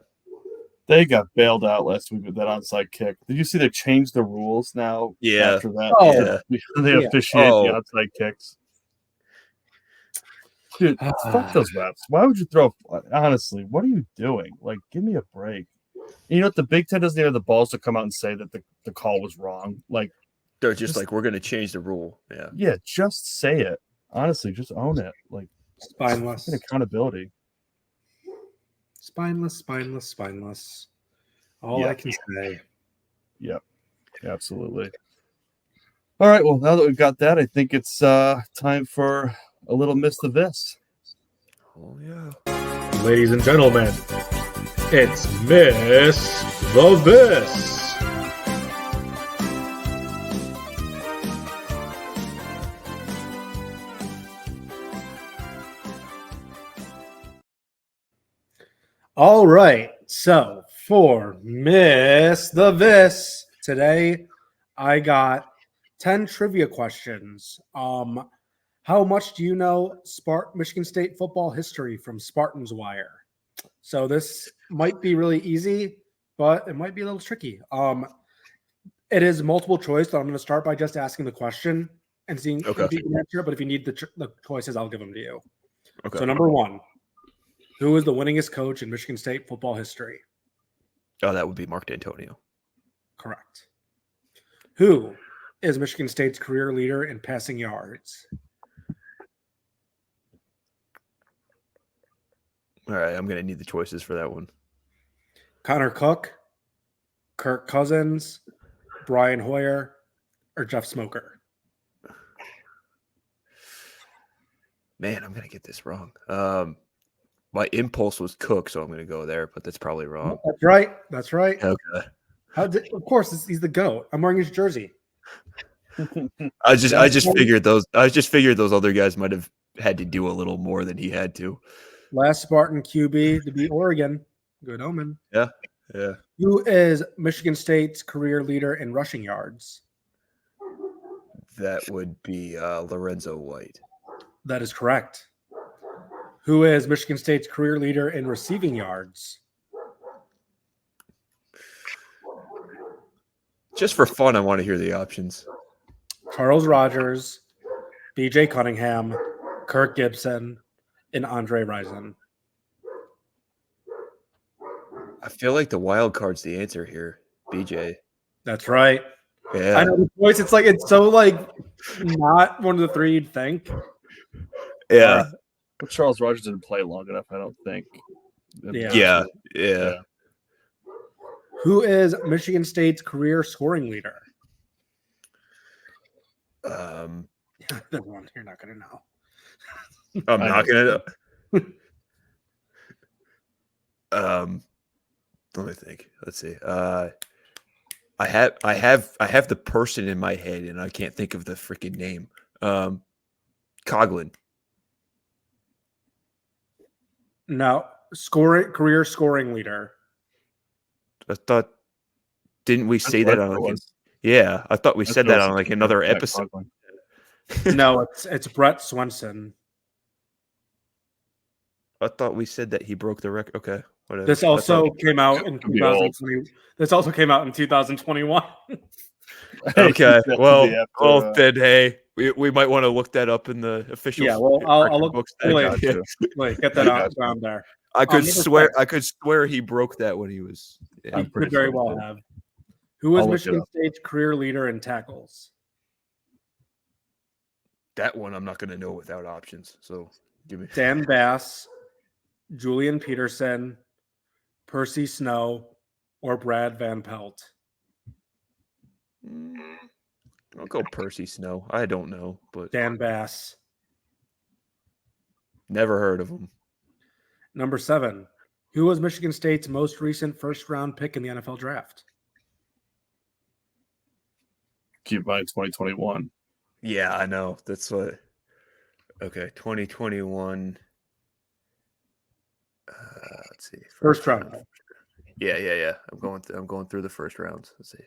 They got bailed out last week with that onside kick. Did you see they changed the rules now? Yeah. After that, Oh. they Yeah. officiate the Oh. onside kicks. Dude, fuck those refs. Why would you throw? Honestly, what are you doing? Like, give me a break. You know what? The Big Ten doesn't even have the balls to come out and say that the call was wrong. Like, They're just like, we're going to change the rule. Yeah, just say it. Honestly, just own it. Like, Spineless. Accountability. Spineless. All I can say. Yep, absolutely. All right, well, now that we've got that, I think it's time for a little Miss the Vis. Oh, yeah. Ladies and gentlemen, it's Miss the Vis. All right. So for Miss the Vis today, I got 10 trivia questions. How much do you know Michigan State football history from Spartan's Wire? So this might be really easy, but it might be a little tricky. It is multiple choice, so I'm going to start by just asking the question and seeing if you can answer it. But if you need the choices, I'll give them to you. Okay. So number 1, who is the winningest coach in Michigan State football history? Oh, that would be Mark D'Antonio. Correct. Who is Michigan State's career leader in passing yards? All right, I'm going to need the choices for that one. Connor Cook, Kirk Cousins, Brian Hoyer, or Jeff Smoker? Man, I'm going to get this wrong. My impulse was Cook, so I'm going to go there, but that's probably wrong. That's right. Okay. Of course, he's the GOAT. I'm wearing his jersey. I just figured those other guys might have had to do a little more than he had to. Last Spartan QB to beat Oregon. Good omen. Yeah. Who is Michigan State's career leader in rushing yards? That would be Lorenzo White. That is correct. Who is Michigan State's career leader in receiving yards? Just for fun, I want to hear the options. Charles Rogers, B.J. Cunningham, Kirk Gibson, and Andre Rison. I feel like the wild card's the answer here. BJ. That's right. Yeah. I know the voice. It's so not one of the three you'd think. Yeah. But Charles Rogers didn't play long enough, I don't think. Yeah. Who is Michigan State's career scoring leader? The one you're not going to know. I'm not going to know. Let me think. Let's see. I have the person in my head, and I can't think of the freaking name. Coughlin. No, career scoring leader. I thought, didn't we say that on yeah, I thought we said that on another episode. No, it's Brett Swenson. I thought we said that he broke the record. Okay, whatever. This also came out in 2020. This also came out in 2021. Okay, well, then hey, we might want to look that up in the official. Yeah, well, I'll look. Wait, get that down there. I could swear he broke that when he was. Yeah, he could very well have. Who is Michigan State's career leader in tackles? That one I'm not going to know without options. So give me Dan Bass, Julian Peterson, Percy Snow, or Brad Van Pelt. I'll go Percy Snow. I don't know, but Dan Bass. Never heard of him. Number 7. Who was Michigan State's most recent first-round pick in the NFL draft? Keep in mind 2021. Yeah, I know. That's what. Okay, 2021. Let's see. First round. Yeah. I'm going through the first rounds. Let's see.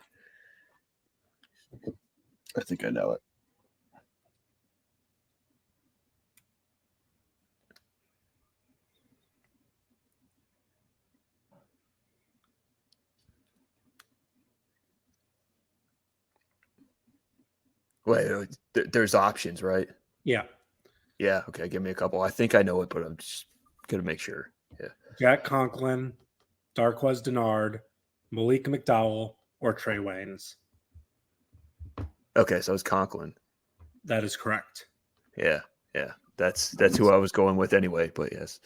I think I know it. Wait, there's options, right? Yeah. Yeah. Okay. Give me a couple. I think I know it, but I'm just gonna make sure. Yeah. Jack Conklin, Darquez Denard, Malik McDowell, or Trey Waynes. Okay. So it's Conklin. That is correct. Yeah. Yeah. That's who I was going with anyway. But yes.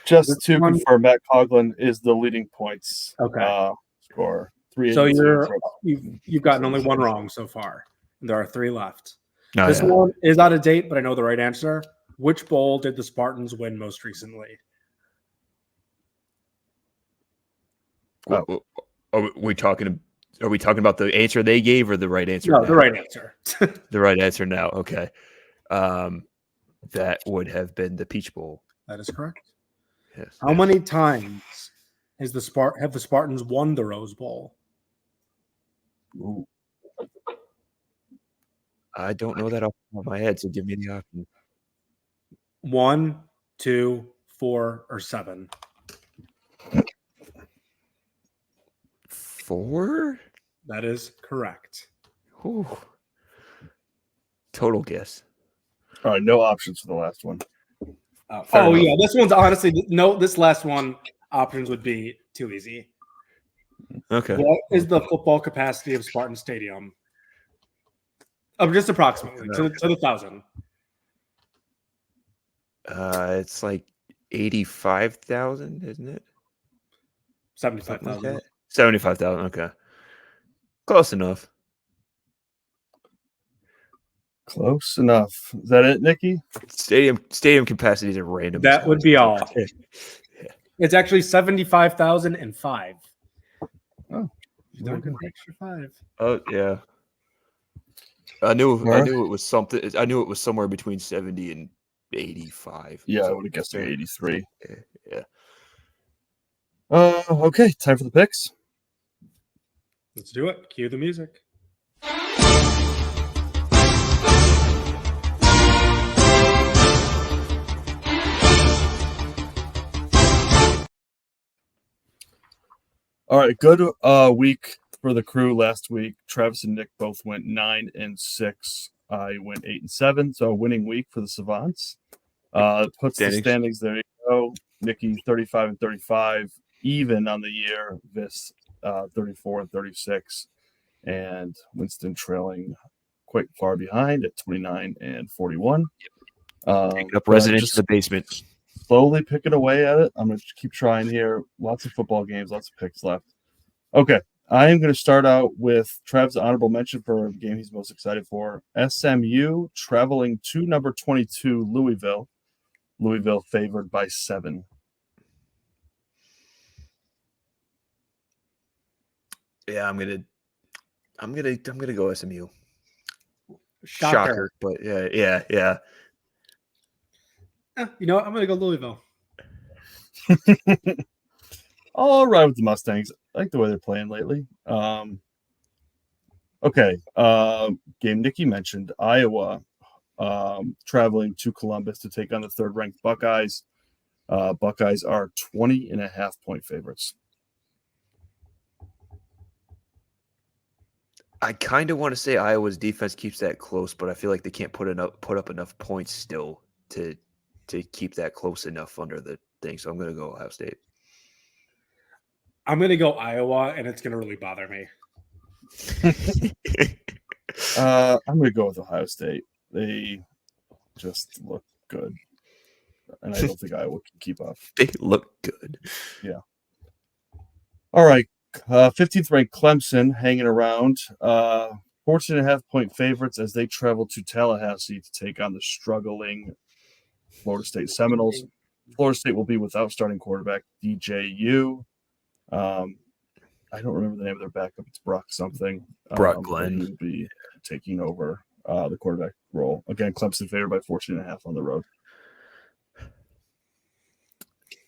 Just This to one- confirm, Matt Coughlin is the leading points Okay. scorer. So 382. you've gotten only one wrong so far. There are 3 left. Oh, This yeah. one is out of date, but I know the right answer. Which bowl did the Spartans win most recently? Are we talking? Are we talking about the answer they gave or the right answer? No, now? the right answer. The right answer now. Okay. That would have been the Peach Bowl. That is correct. Yes. How many times have the Spartans won the Rose Bowl? Ooh. I don't know that off the top of my head, so give me the option. 1, 2, 4, or 7? 4? That is correct. Whew. Total guess. All right, no options for the last one. Fair Oh enough. yeah, this one's honestly no. This last one options would be too easy. Okay. What is the football capacity of Spartan Stadium? Just approximately to the 1,000. It's like 85,000, isn't it? 75,000. 75,000. Okay. Close enough. Close enough. Is that it, Nikki? Stadium capacity is a random. That would be all. Yeah. It's actually 75,005. Oh, You don't get an extra 5. Oh yeah. I knew Huh? it was something. I knew it was somewhere between 70 and 85. Yeah, I So, would have guessed 83. yeah. Okay, time for the picks. Let's do it. Cue the music. All right, good week for the crew last week. Travis and Nick both went 9 and 6. I went 8 and 7, so a winning week for the Savants. Puts the standings. There you go. Nikki 35 and 35, even on the year. Vis 34 and 36, and Winston trailing quite far behind at 29 and 41. Taking up residence in the basement. Slowly picking away at it. I'm going to keep trying here. Lots of football games, lots of picks left. Okay, I am going to start out with Trav's honorable mention for a game he's most excited for. SMU traveling to number 22, Louisville. Louisville favored by 7. Yeah, I'm gonna go SMU. Shocker. But yeah. You know what? I'm going to go Louisville. All right with the Mustangs. I like the way they're playing lately. Okay. Game Nikki mentioned Iowa traveling to Columbus to take on the third-ranked Buckeyes. Buckeyes are 20.5-point favorites. I kind of want to say Iowa's defense keeps that close, but I feel like they can't put up enough points still to keep that close enough under the thing. So I'm going to go Ohio State. I'm going to go Iowa, and it's going to really bother me. I'm going to go with Ohio State. They just look good, and I don't think Iowa can keep up. They look good. Yeah. All right. 15th ranked Clemson hanging around. 14.5-point favorites as they travel to Tallahassee to take on the struggling Florida State Seminoles. Florida State will be without starting quarterback DJU. I don't remember the name of their backup. It's Brock something. Brock Glenn. He will be taking over the quarterback role. Again, Clemson favored by 14.5 on the road.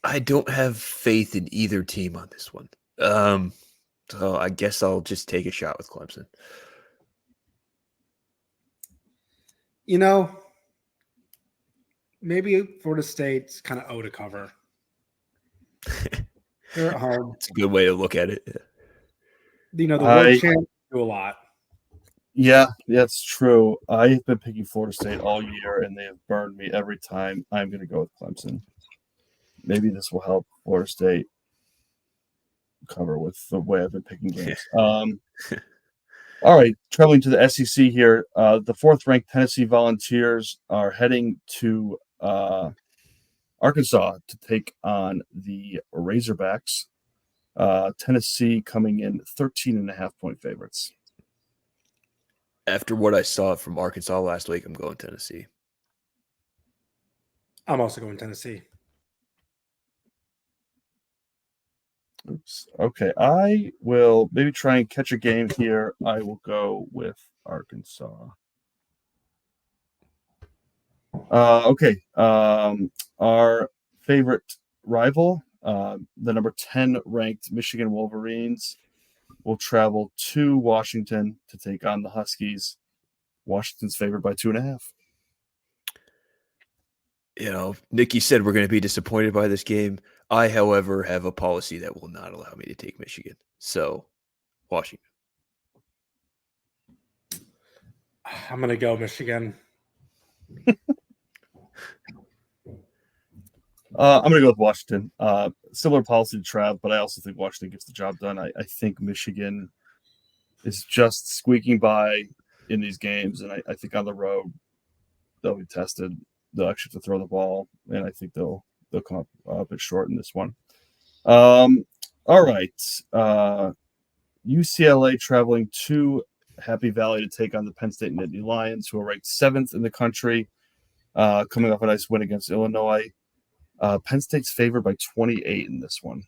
I don't have faith in either team on this one. So I guess I'll just take a shot with Clemson. You know, maybe Florida State's kind of owed a cover. They're at home. It's a good way to look at it. You know, the world champs do a lot. Yeah, that's true. I have been picking Florida State all year, and they have burned me every time. I'm going to go with Clemson. Maybe this will help Florida State cover with the way I've been picking games. All right, traveling to the SEC here. The fourth-ranked Tennessee Volunteers are heading to Arkansas to take on the Razorbacks. Tennessee coming in 13.5-point favorites. After what I saw from Arkansas last week, I'm going Tennessee. I'm also going Tennessee. Oops. Okay, I will maybe try and catch a game here. I will go with Arkansas. Okay. Our favorite rival, the number 10 ranked Michigan Wolverines, will travel to Washington to take on the Huskies. Washington's favored by 2.5. Nikki said we're going to be disappointed by this game. I, however, have a policy that will not allow me to take Michigan. So, Washington. I'm going to go Michigan. I'm going to go with Washington. Similar policy to Trav, but I also think Washington gets the job done. I think Michigan is just squeaking by in these games, and I think on the road they'll be tested. They'll actually have to throw the ball, and I think they'll come up a bit short in this one. All right. UCLA traveling to Happy Valley to take on the Penn State Nittany Lions, who are ranked 7th in the country, coming off a nice win against Illinois. Penn State's favored by 28 in this one.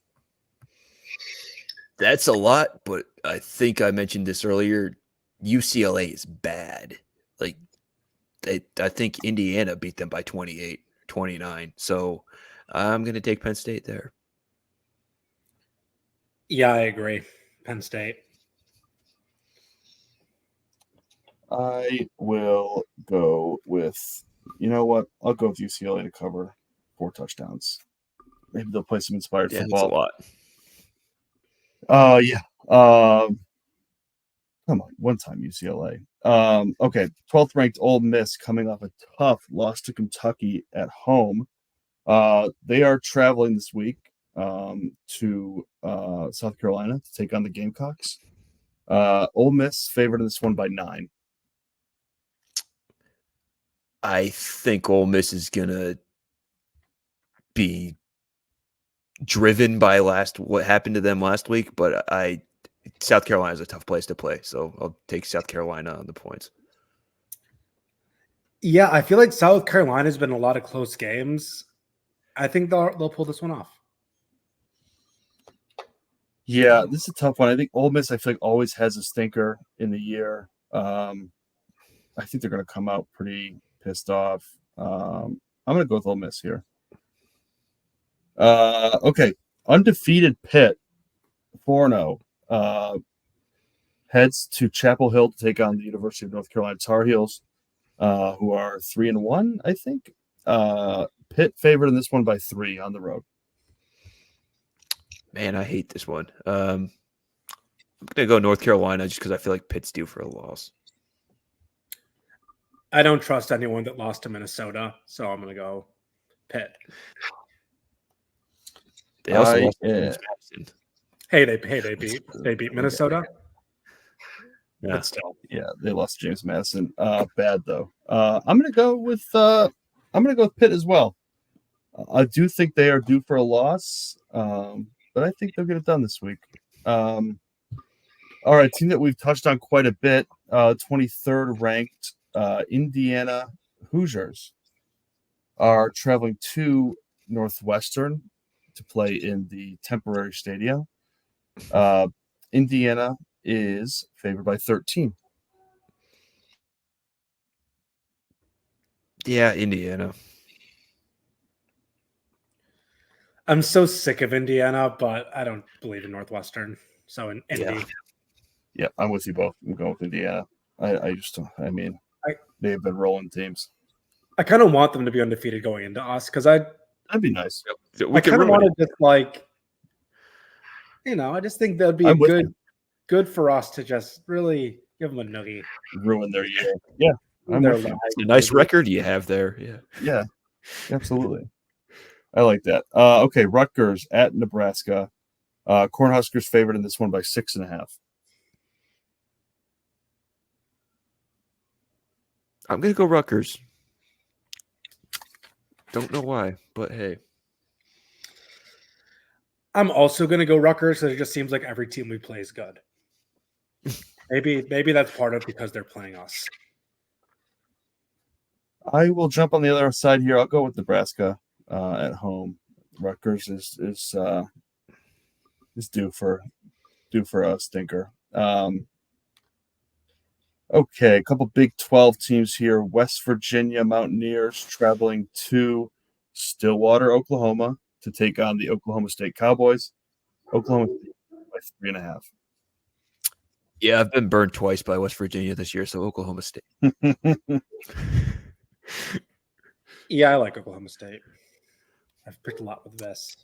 That's a lot, but I think I mentioned this earlier. UCLA is bad. I think Indiana beat them by 28, 29. So I'm going to take Penn State there. Yeah, I agree. Penn State. I will go with, you know what? I'll go with UCLA to cover 4 touchdowns. Maybe they'll play some inspired football. That's a lot. Yeah. Come on, one time UCLA. Okay, 12th ranked Ole Miss coming off a tough loss to Kentucky at home. They are traveling this week to South Carolina to take on the Gamecocks. Ole Miss favored in this one by 9. I think Ole Miss is going to be driven by what happened to them last week, but South Carolina is a tough place to play, so I'll take South Carolina on the points. Yeah, I feel like South Carolina's been a lot of close games. I think they'll pull this one off. Yeah, this is a tough one. I think Ole Miss, I feel like, always has a stinker in the year. I think they're going to come out pretty pissed off. I'm going to go with Ole Miss here. Okay, undefeated Pitt, 4-0. Heads to Chapel Hill to take on the University of North Carolina Tar Heels, who are 3-1, I think. Pitt favored in this one by 3 on the road. Man, I hate this one. I'm going to go North Carolina just because I feel like Pitt's due for a loss. I don't trust anyone that lost to Minnesota, so I'm going to go Pitt. They also lost to James Madison. They beat Minnesota. Yeah. But still, yeah, they lost to James Madison. Bad though. I'm gonna go with Pitt as well. I do think they are due for a loss, but I think they'll get it done this week. All right, team that we've touched on quite a bit. 23rd ranked Indiana Hoosiers are traveling to Northwestern to play in the temporary stadium. Indiana is favored by 13. Yeah, Indiana. I'm so sick of Indiana, but I don't believe in Northwestern. So in Indy. Yeah, I'm with you both. I'm going with Indiana. They've been rolling teams. I kind of want them to be undefeated going into us because that'd be nice. I kind of want to just I just think that'd be good for us to just really, Give them a noogie. ruin their year. Yeah, I'm Their with you. lives, A nice maybe. record you have there. Yeah. Yeah, absolutely. I like that. Okay, Rutgers at Nebraska. Cornhuskers favored in this one by 6.5. I'm gonna go Rutgers. Don't know why, but hey. I'm also going to go Rutgers because it just seems like every team we play is good. Maybe that's part of because they're playing us. I will jump on the other side here. I'll go with Nebraska at home. Rutgers is due for a stinker. Okay, a couple Big 12 teams here. West Virginia Mountaineers traveling to Stillwater, Oklahoma, to take on the Oklahoma State Cowboys. Oklahoma State by 3.5. Yeah, I've been burned twice by West Virginia this year, so Oklahoma State. Yeah, I like Oklahoma State. I've picked a lot with this.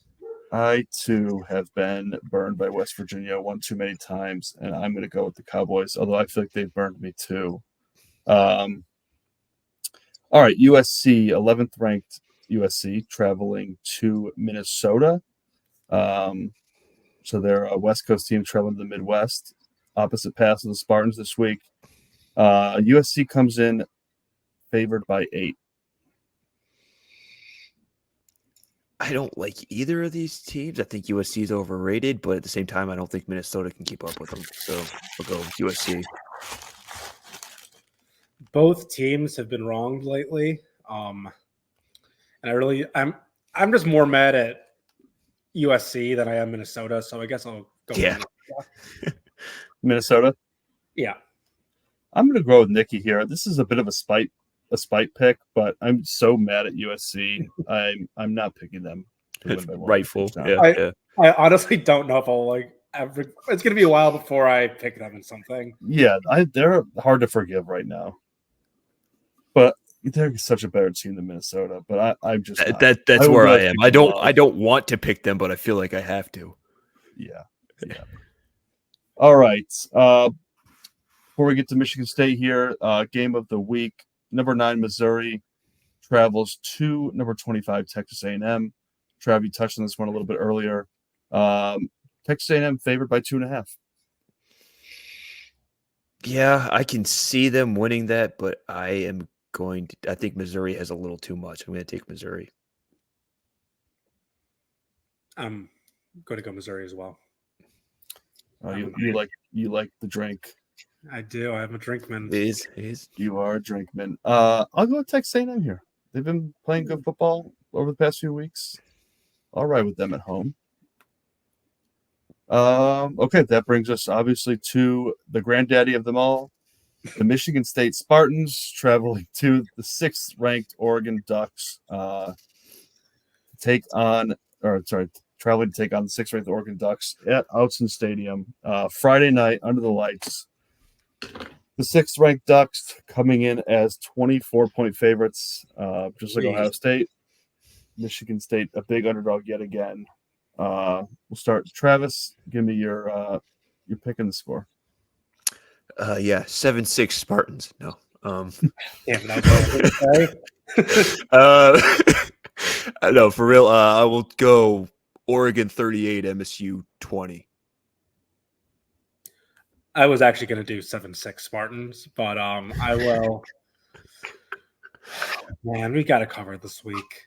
I too have been burned by West Virginia one too many times, and I'm going to go with the Cowboys. Although I feel like they've burned me too. All right, USC, 11th ranked USC, traveling to Minnesota. So they're a West Coast team traveling to the Midwest. Opposite pass of the Spartans this week. USC comes in favored by 8. I don't like either of these teams. I think USC is overrated, but at the same time, I don't think Minnesota can keep up with them. So I'll go with USC. Both teams have been wronged lately. And I'm just more mad at USC than I am Minnesota. So I guess I'll go Yeah. with Minnesota. Yeah. I'm going to go with Nikki here. This is a bit of a spite pick, but I'm so mad at USC. I'm not picking them. To win by one Rightful. touchdown. Yeah. I honestly don't know if I'll ever. It's going to be a while before I pick them in something. Yeah, they're hard to forgive right now. But they're such a better team than Minnesota. But I'm just not. That's will where go I am. pick I them up. don't want to pick them, but I feel like I have to. Yeah. All right. Before we get to Michigan State here, game of the week. Number 9 Missouri travels to number 25 Texas A&M. Trav, you touched on this one a little bit earlier. Texas A&M favored by 2.5. Yeah, I can see them winning that, but I think Missouri has a little too much. I'm going to take Missouri. I'm going to go Missouri as well. You like the drink. I do. I'm a drinkman. It is. You are a drinkman. I'll go with Texas A&M here. They've been playing good football over the past few weeks. I'll ride with them at home. Okay, that brings us obviously to the granddaddy of them all, the Michigan State Spartans, traveling to the 6th ranked Oregon Ducks traveling to take on the 6th ranked Oregon Ducks at Autzen Stadium Friday night under the lights. The 6th ranked Ducks coming in as 24-point favorites, just like Ohio State. Michigan State, a big underdog yet again. We'll start. Travis, give me your pick and the score. 7-6 Spartans. No. Damn, that No, for real. I will go Oregon 38, MSU 20. I was actually going to do 7-6 Spartans, but I will. Man, we got to cover this week.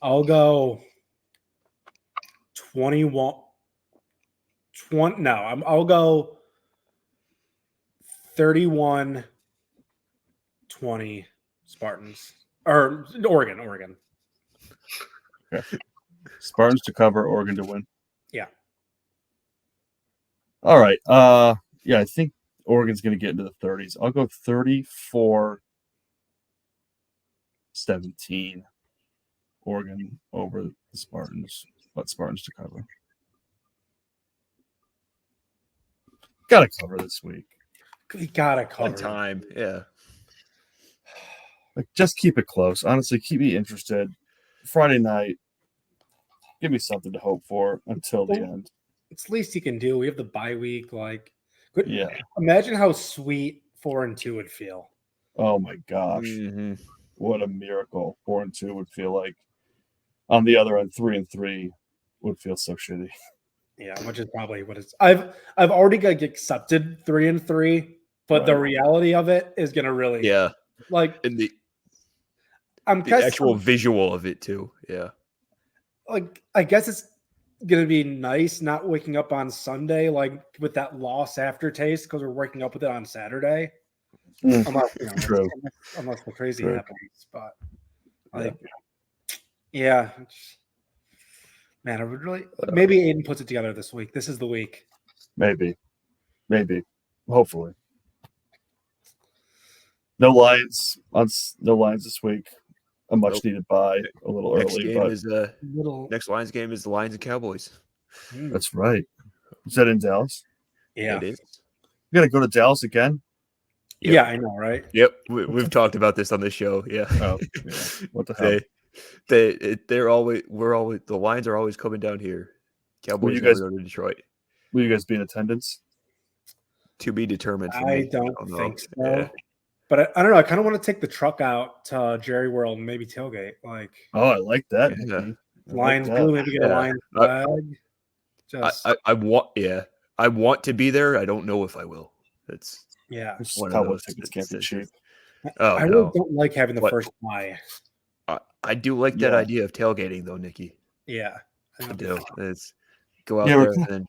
I'll go 21. I'll go 31-20 Spartans. Or Oregon. Okay. Spartans to cover, Oregon to win. Yeah. All right. I think Oregon's going to get into the 30s. I'll go 34-17. Oregon over the Spartans, but Spartans to cover. Got to cover this week. We got to cover. One time, yeah. Just keep it close. Honestly, keep me interested. Friday night, give me something to hope for until the end. It's the least you can do. We have the bye week. Yeah. Imagine how sweet 4-2 would feel. Oh my gosh. Mm-hmm. What a miracle 4-2 would feel like. On the other end, 3-3 would feel so shitty. Yeah, which is probably what it's. I've already got accepted 3-3, but the reality of it is gonna really Yeah. like. And the I'm actual visual of it too. Yeah. Like I guess it's gonna be nice not waking up on Sunday like with that loss aftertaste because we're waking up with it on Saturday. Unless, True. Unless the crazy True. happens, but like, yeah. Man, I would really maybe Aiden puts it together this week. This is the week. Maybe. Hopefully. No Lions this week. A much needed bye a little Next early. game But is next Lions game is the Lions and Cowboys. that's right. Is that in Dallas? Yeah, It is. You gotta go to Dallas again? Yep. Yeah, I know, right? Yep, we've talked about this on the show. Yeah. Oh, yeah. What the hell? The Lions are always coming down here. Cowboys you guys- never go to Detroit. Will you guys be in attendance? To be determined. For I me. don't know. think so. Yeah. But I don't know. I kind of want to take the truck out to Jerry World and maybe tailgate. Like Oh, I like that. Yeah. Nikki. I Lions like that. blue, maybe get a Lions flag. Just I want to be there. I don't know if I will. It's yeah. This one of Cowboys those tickets can't be cheap. Oh, I really don't like having the What? first buy. I do like that Yeah. idea of tailgating though, Nikki. Yeah. I do. It's go out Yeah, there we're- and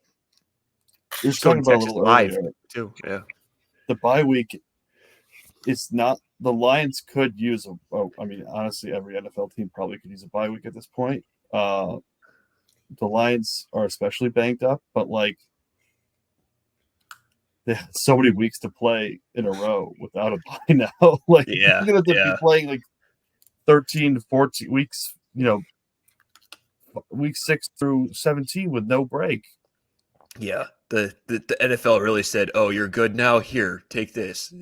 You're just go talking to about a Texas little live earlier. too. Yeah. The bye week. It's not the Lions could use I mean, honestly, every NFL team probably could use a bye week at this point. The Lions are especially banged up, but like they have so many weeks to play in a row without a bye now. Like Yeah, you're gonna be playing like 13 to 14 weeks, week 6 through 17 with no break. Yeah. The NFL really said, "Oh, you're good now. Here, take this."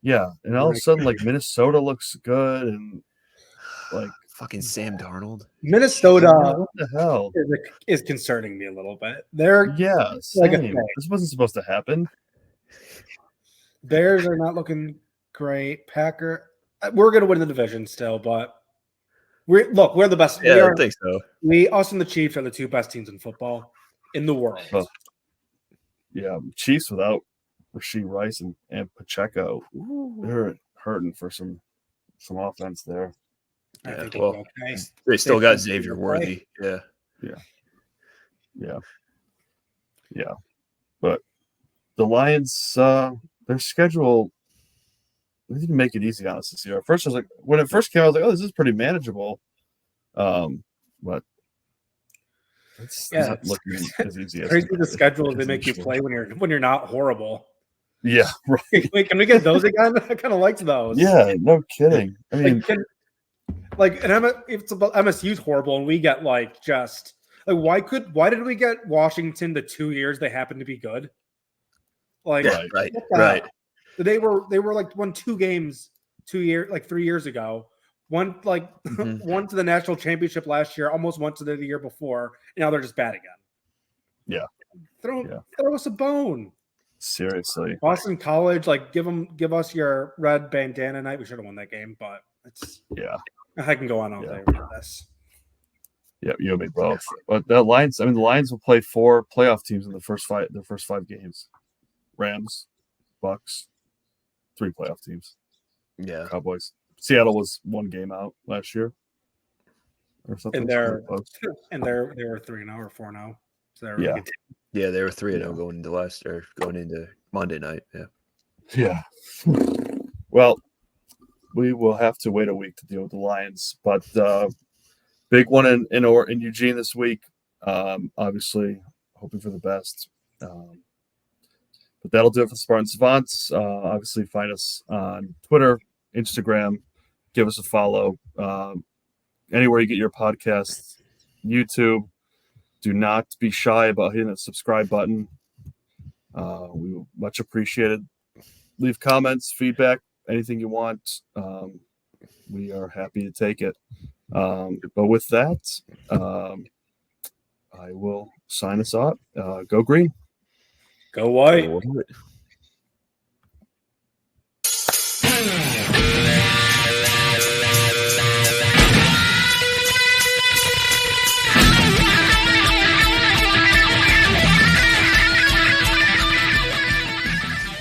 Yeah, and all of a sudden, like Minnesota looks good, and like Fucking Sam Darnold. Minnesota what the hell? is concerning me a little bit. They're Yeah, like a same. thing. This wasn't supposed to happen. Bears are not looking great. Packer, we're going to win the division still, but we're the best. Yeah, I think so. Us and the Chiefs are the two best teams in football in the world. Oh. Yeah, Chiefs without Rashee Rice and Pacheco, they're hurting for some offense there. I think well, they'll be okay. They still got think Xavier they'll Worthy. Yeah. But the Lions, their schedule, they didn't make it easy on us this year. At first, I was like, when it first came, I was like, oh, this is pretty manageable. But it's not looking as easy as crazy the schedule they make you play when you're not horrible. Yeah, right. Wait, can we get those again? I kind of liked those. Yeah, no kidding. I mean, it's about MSU's horrible, and we get just why did we get Washington the 2 years they happened to be good? Like, Yeah, right. what the Right. hell? They were won 2 games 3 years ago. One won to the national championship last year, almost went to the year before, and now they're just bad again. Yeah. Throw us a bone. seriously. Boston College, give us your red bandana night. We should have won that game, but I can go on all day with this. Yeah, you and me both. But the Lions will play 4 playoff teams in their first 5 games. Rams, Bucks, 3 playoff teams. Yeah. Cowboys. Seattle was 1 game out last year. Or something. And they were 3-0 or 4-0. So they're really good. Yeah, they were 3-0 going into Monday night. Yeah. Yeah. Well, we will have to wait a week to deal with the Lions, but big one in Eugene this week. Obviously, hoping for the best. But that'll do it for Spartan Savants. Obviously, find us on Twitter, Instagram. Give us a follow. Anywhere you get your podcasts, YouTube. Do not be shy about hitting that subscribe button. We will much appreciated. Leave comments, feedback, anything you want. We are happy to take it. But with that, I will sign us off. Go Green. Go White. Go White.